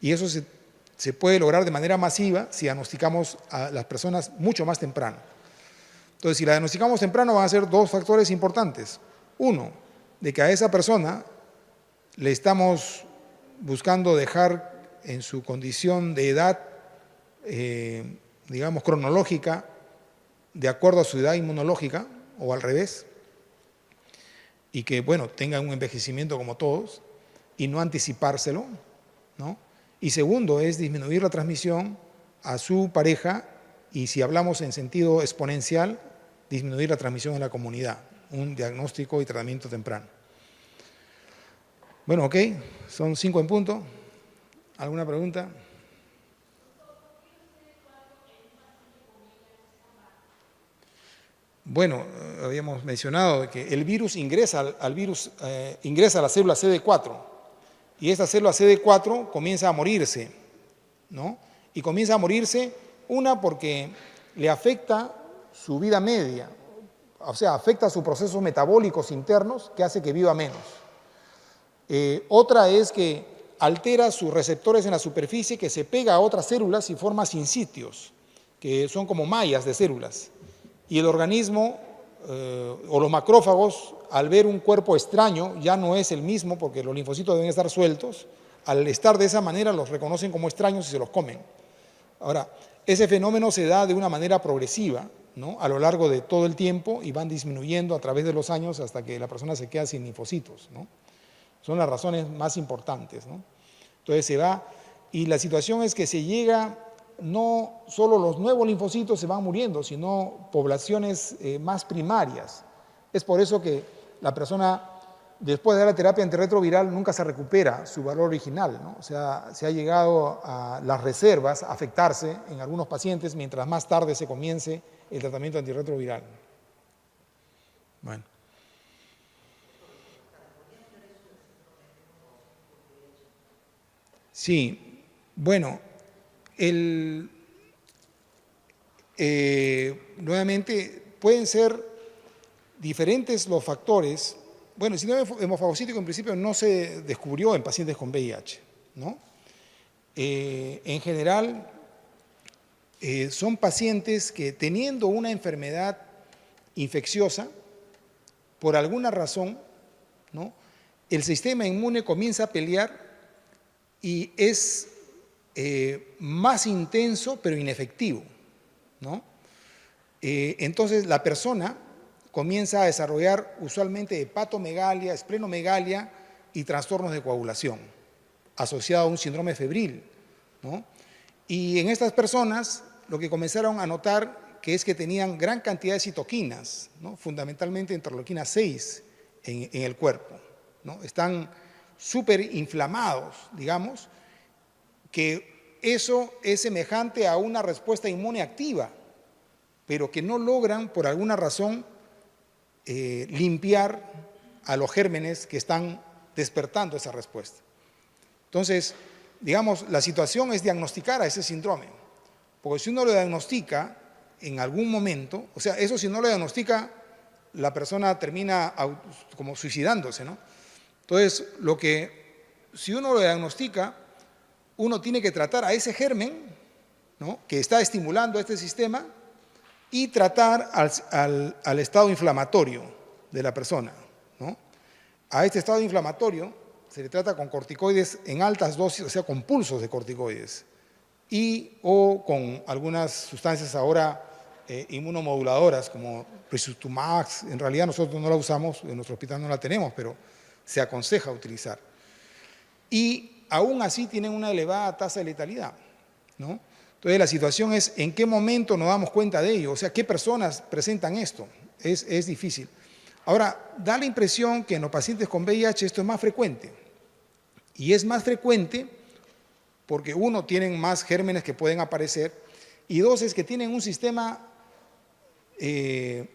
Y eso se puede lograr de manera masiva si diagnosticamos a las personas mucho más temprano. Entonces, si la diagnosticamos temprano, van a ser dos factores importantes. Uno, de que a esa persona le estamos buscando dejar en su condición de edad, digamos, cronológica, de acuerdo a su edad inmunológica, o al revés, y que, bueno, tengan un envejecimiento como todos, y no anticipárselo, ¿no? Y segundo, es disminuir la transmisión a su pareja, y si hablamos en sentido exponencial, disminuir la transmisión en la comunidad, un diagnóstico y tratamiento temprano. Bueno, ok, son 5 en punto. ¿Alguna pregunta? Bueno, habíamos mencionado que el virus ingresa a la célula CD4 y esta célula CD4 comienza a morirse, ¿no? Y comienza a morirse, porque le afecta su vida media, o sea, afecta sus procesos metabólicos internos que hace que viva menos. Otra es que altera sus receptores en la superficie, que se pega a otras células y forma sincitios, que son como mallas de células. Y el organismo o los macrófagos, al ver un cuerpo extraño, ya no es el mismo porque los linfocitos deben estar sueltos. Al estar de esa manera los reconocen como extraños y se los comen. Ahora, ese fenómeno se da de una manera progresiva, ¿no?, a lo largo de todo el tiempo y van disminuyendo a través de los años hasta que la persona se queda sin linfocitos, ¿no? Son las razones más importantes, ¿no? Entonces se va, y la situación es que se llega, no solo los nuevos linfocitos se van muriendo, sino poblaciones más primarias. Es por eso que la persona, después de la terapia antirretroviral, nunca se recupera su valor original, ¿no? O sea, se ha llegado a las reservas a afectarse en algunos pacientes mientras más tarde se comience el tratamiento antirretroviral. Bueno. Sí, bueno, nuevamente pueden ser diferentes los factores. Bueno, el síndrome hemofagocítico en principio no se descubrió en pacientes con VIH, ¿no? En general, son pacientes que, teniendo una enfermedad infecciosa, por alguna razón, ¿no?, el sistema inmune comienza a pelear y es más intenso pero inefectivo, ¿no? Entonces la persona comienza a desarrollar usualmente hepatomegalia, esplenomegalia y trastornos de coagulación asociados a un síndrome febril, ¿no? Y en estas personas lo que comenzaron a notar que es que tenían gran cantidad de citoquinas, ¿no?, fundamentalmente interleuquina 6 en el cuerpo, ¿no? Están súper inflamados, digamos, que eso es semejante a una respuesta inmune activa, pero que no logran, por alguna razón, limpiar a los gérmenes que están despertando esa respuesta. Entonces, digamos, la situación es diagnosticar a ese síndrome, porque si uno lo diagnostica en algún momento, o sea, eso si no lo diagnostica, la persona termina como suicidándose, ¿no? Entonces, si uno lo diagnostica, uno tiene que tratar a ese germen, ¿no?, que está estimulando este sistema y tratar al estado inflamatorio de la persona, ¿no? A este estado inflamatorio se le trata con corticoides en altas dosis, o sea, con pulsos de corticoides, o con algunas sustancias ahora inmunomoduladoras como Rituximab. En realidad nosotros no la usamos, en nuestro hospital no la tenemos, pero se aconseja utilizar. Y aún así tienen una elevada tasa de letalidad, ¿no? Entonces la situación es en qué momento nos damos cuenta de ello, o sea, qué personas presentan esto, es difícil. Ahora, da la impresión que en los pacientes con VIH esto es más frecuente, y es más frecuente porque uno, tienen más gérmenes que pueden aparecer, y dos, es que tienen un sistema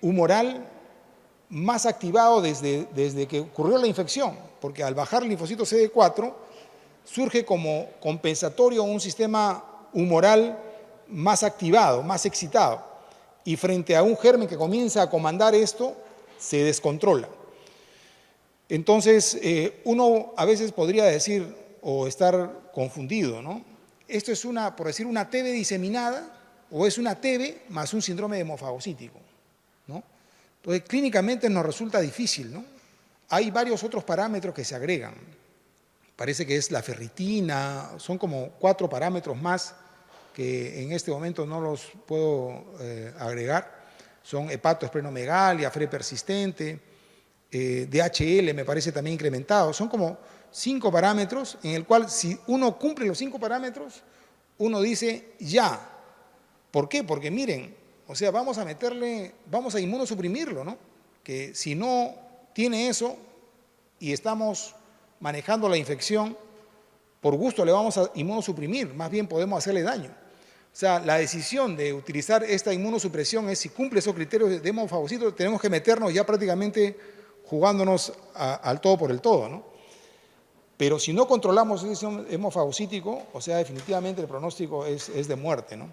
humoral más activado desde que ocurrió la infección, porque al bajar el linfocito CD4 surge como compensatorio un sistema humoral más activado, más excitado, y frente a un germen que comienza a comandar esto, se descontrola. Entonces, uno a veces podría decir o estar confundido, ¿no? Esto es por decir, una TB diseminada, o es una TB más un síndrome hemofagocítico, ¿no? Entonces, clínicamente nos resulta difícil, ¿no? Hay varios otros parámetros que se agregan. Parece que es la ferritina, son como 4 parámetros más que en este momento no los puedo agregar. Son hepatoesplenomegalia, FRE persistente, DHL me parece también incrementado. Son como 5 parámetros en el cual si uno cumple los 5 parámetros, uno dice ya. ¿Por qué? Porque miren, o sea, vamos a inmunosuprimirlo, ¿no? Que si no tiene eso y estamos manejando la infección, por gusto le vamos a inmunosuprimir, más bien podemos hacerle daño. O sea, la decisión de utilizar esta inmunosupresión es si cumple esos criterios de hemofagocito, tenemos que meternos ya prácticamente jugándonos al todo por el todo, ¿no? Pero si no controlamos ese hemofagocítico, o sea, definitivamente el pronóstico es de muerte, ¿no?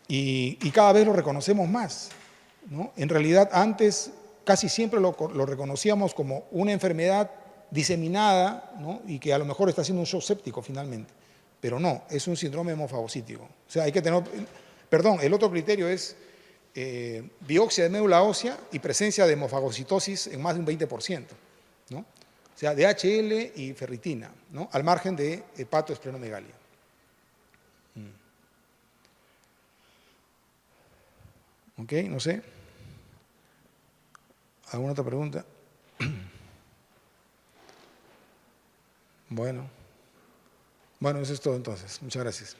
Y cada vez lo reconocemos más, ¿no? En realidad antes casi siempre lo reconocíamos como una enfermedad diseminada, ¿no?, y que a lo mejor está haciendo un shock séptico finalmente, pero no, es un síndrome hemofagocítico. O sea, hay que tener, perdón, el otro criterio es biopsia de médula ósea y presencia de hemofagocitosis en más de un 20%, ¿no? O sea, DHL y ferritina, ¿no?, al margen de hepatoesplenomegalia. Ok, no sé. ¿Alguna otra pregunta? Bueno, eso es todo entonces. Muchas gracias.